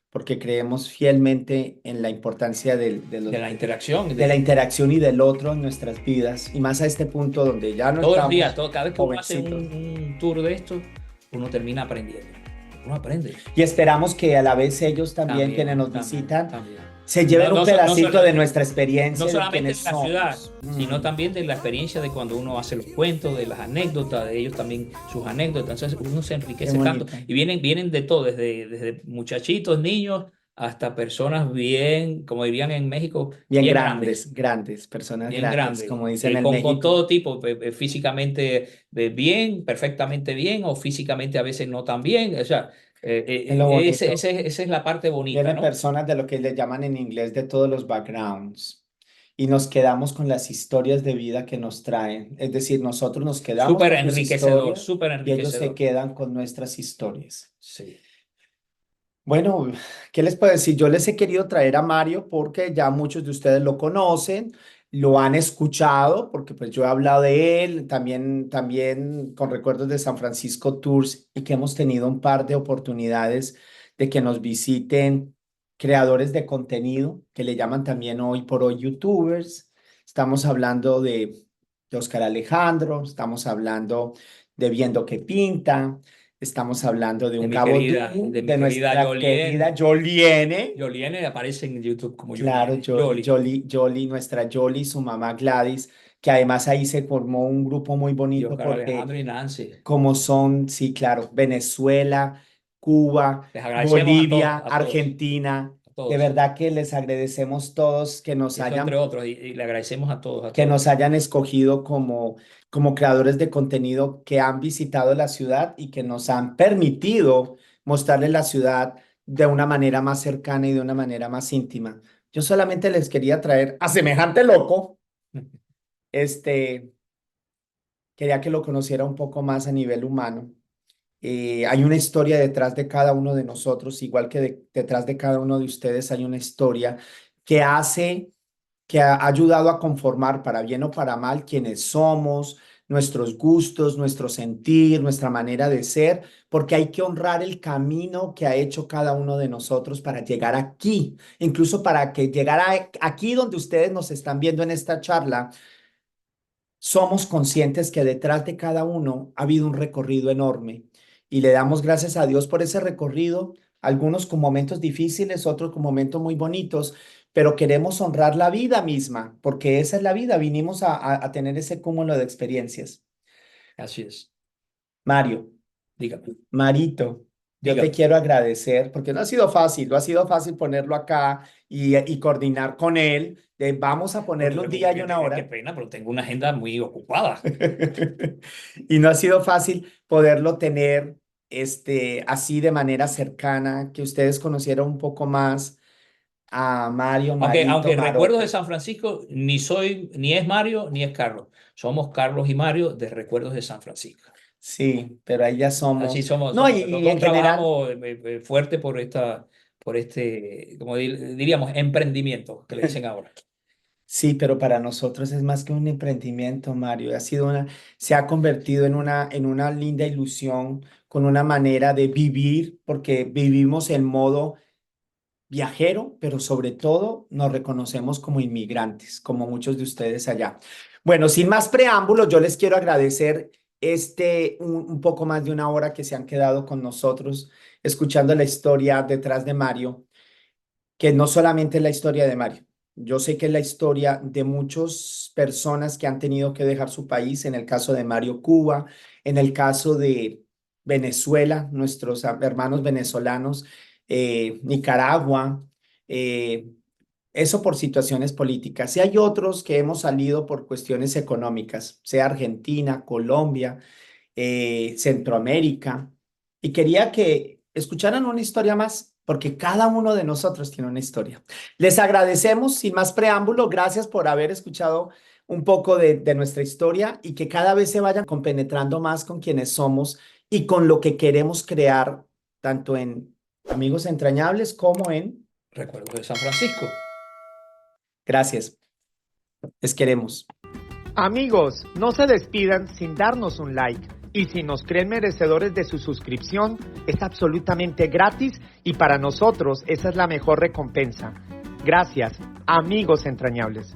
porque creemos fielmente en la importancia De la interacción, de la interacción y del otro en nuestras vidas, y más a este punto donde ya no todos los días, estamos cada vez que uno hace jovencitos. un tour de esto, uno termina aprendiendo. Uno aprende. Y esperamos que a la vez ellos también, quienes También, nos visitan, también. se lleven un No pedacito de nuestra no experiencia de solamente de quienes la ciudad, somos. sino también de la experiencia de cuando uno hace los cuentos, de las anécdotas, de ellos también sus anécdotas. Entonces uno se Qué enriquece tanto. bonito. Y vienen de todo, desde muchachitos, niños, hasta personas bien, como dirían en México, Bien bien grandes. grandes, personas Bien grandes, grande, como dicen en con México. todo tipo, físicamente bien, perfectamente bien, o físicamente a veces no tan bien. O sea, Es lo bonito. esa es la parte bonita, Vienen ¿no? personas de lo que le llaman en inglés de todos los backgrounds. Y nos quedamos con las historias de vida que nos traen. Es decir, nosotros nos quedamos con sus historias Súper y ellos se enriquecedor. quedan con nuestras historias. Sí. Bueno, ¿qué les puedo decir? Yo les he querido traer a Mario porque ya muchos de ustedes lo conocen, lo han escuchado, porque pues yo he hablado de él, también con Recuerdos de San Francisco Tours, y que hemos tenido un par de oportunidades de que nos visiten creadores de contenido, que le llaman también hoy por hoy YouTubers. Estamos hablando de Oscar Alejandro, estamos hablando de Viendo que Pinta. Estamos hablando de un Cabo Dún, De mi de querida nuestra querida Jolien. Joliene. Joliene aparece en YouTube como Claro, Joliene. Jolly. Nuestra Jolie, su mamá Gladys, que además ahí se formó un grupo muy Y bonito Oscar porque Alejandro y Nancy. como son, sí, claro, Venezuela, Cuba, Les agradecemos Bolivia, a todos, Argentina. a De todos. verdad que les agradecemos todos Y eso entre otros. Y le agradecemos a que nos todos. hayan escogido como creadores de contenido que han visitado la ciudad y que nos han permitido mostrarles la ciudad de una manera más cercana y de una manera más íntima. Yo solamente les quería traer a semejante loco, este, quería que lo conociera un poco más a nivel humano. Hay una historia detrás de cada uno de nosotros, igual que detrás de cada uno de ustedes hay una historia que hace que ha ayudado a conformar para bien o para mal quienes somos, nuestros gustos, nuestro sentir, nuestra manera de ser, porque hay que honrar el camino que ha hecho cada uno de nosotros para llegar aquí, incluso para que llegara aquí donde ustedes nos están viendo en esta charla. Somos conscientes que detrás de cada uno ha habido un recorrido enorme y le damos gracias a Dios por ese recorrido, algunos con momentos difíciles, otros con momentos muy bonitos, pero queremos honrar la vida misma, porque esa es la vida, vinimos a tener ese cúmulo de experiencias. Así es. Mario, Dígame. Marito, yo Dígame. te quiero agradecer porque no ha sido fácil ponerlo acá y coordinar con él. Vamos a ponerle un día y una Qué hora. pena, pero tengo una agenda muy ocupada. Y no ha sido fácil poderlo tener así de manera cercana, que ustedes conocieran un poco más a Mario, Marito, Aunque Recuerdos de Maroto. San Francisco ni es Mario ni es Carlos. Somos Carlos y Mario de Recuerdos de San Francisco. Sí, pero ahí ya Así somos. somos, No, los y dos en general, trabajamos fuerte por como diríamos, emprendimiento, que le dicen ahora. sí, pero para nosotros es más que un emprendimiento, Mario. Se ha convertido en una linda ilusión, con una manera de vivir, porque vivimos en modo viajero, pero sobre todo nos reconocemos como inmigrantes, como muchos de ustedes allá. Bueno, sin más preámbulos, yo les quiero agradecer un poco más de una hora que se han quedado con nosotros, escuchando la historia detrás de Mario, que no solamente es la historia de Mario. Yo sé que es la historia de muchas personas que han tenido que dejar su país, en el caso de Mario, Cuba, en el caso de Venezuela, nuestros hermanos venezolanos, Nicaragua, eh, eso por situaciones políticas. Y hay otros que hemos salido por cuestiones económicas, sea Argentina, Colombia, Centroamérica. Y quería que escucharan una historia más, porque cada uno de nosotros tiene una historia. Les agradecemos, sin más preámbulo, gracias por haber escuchado un poco de nuestra historia y que cada vez se vayan compenetrando más con quienes somos y con lo que queremos crear, tanto en Amigos Entrañables como en... Recuerdos de San Francisco. Gracias, les queremos. Amigos, no se despidan sin darnos un like. Y si nos creen merecedores de su suscripción, es absolutamente gratis y para nosotros esa es la mejor recompensa. Gracias, amigos entrañables.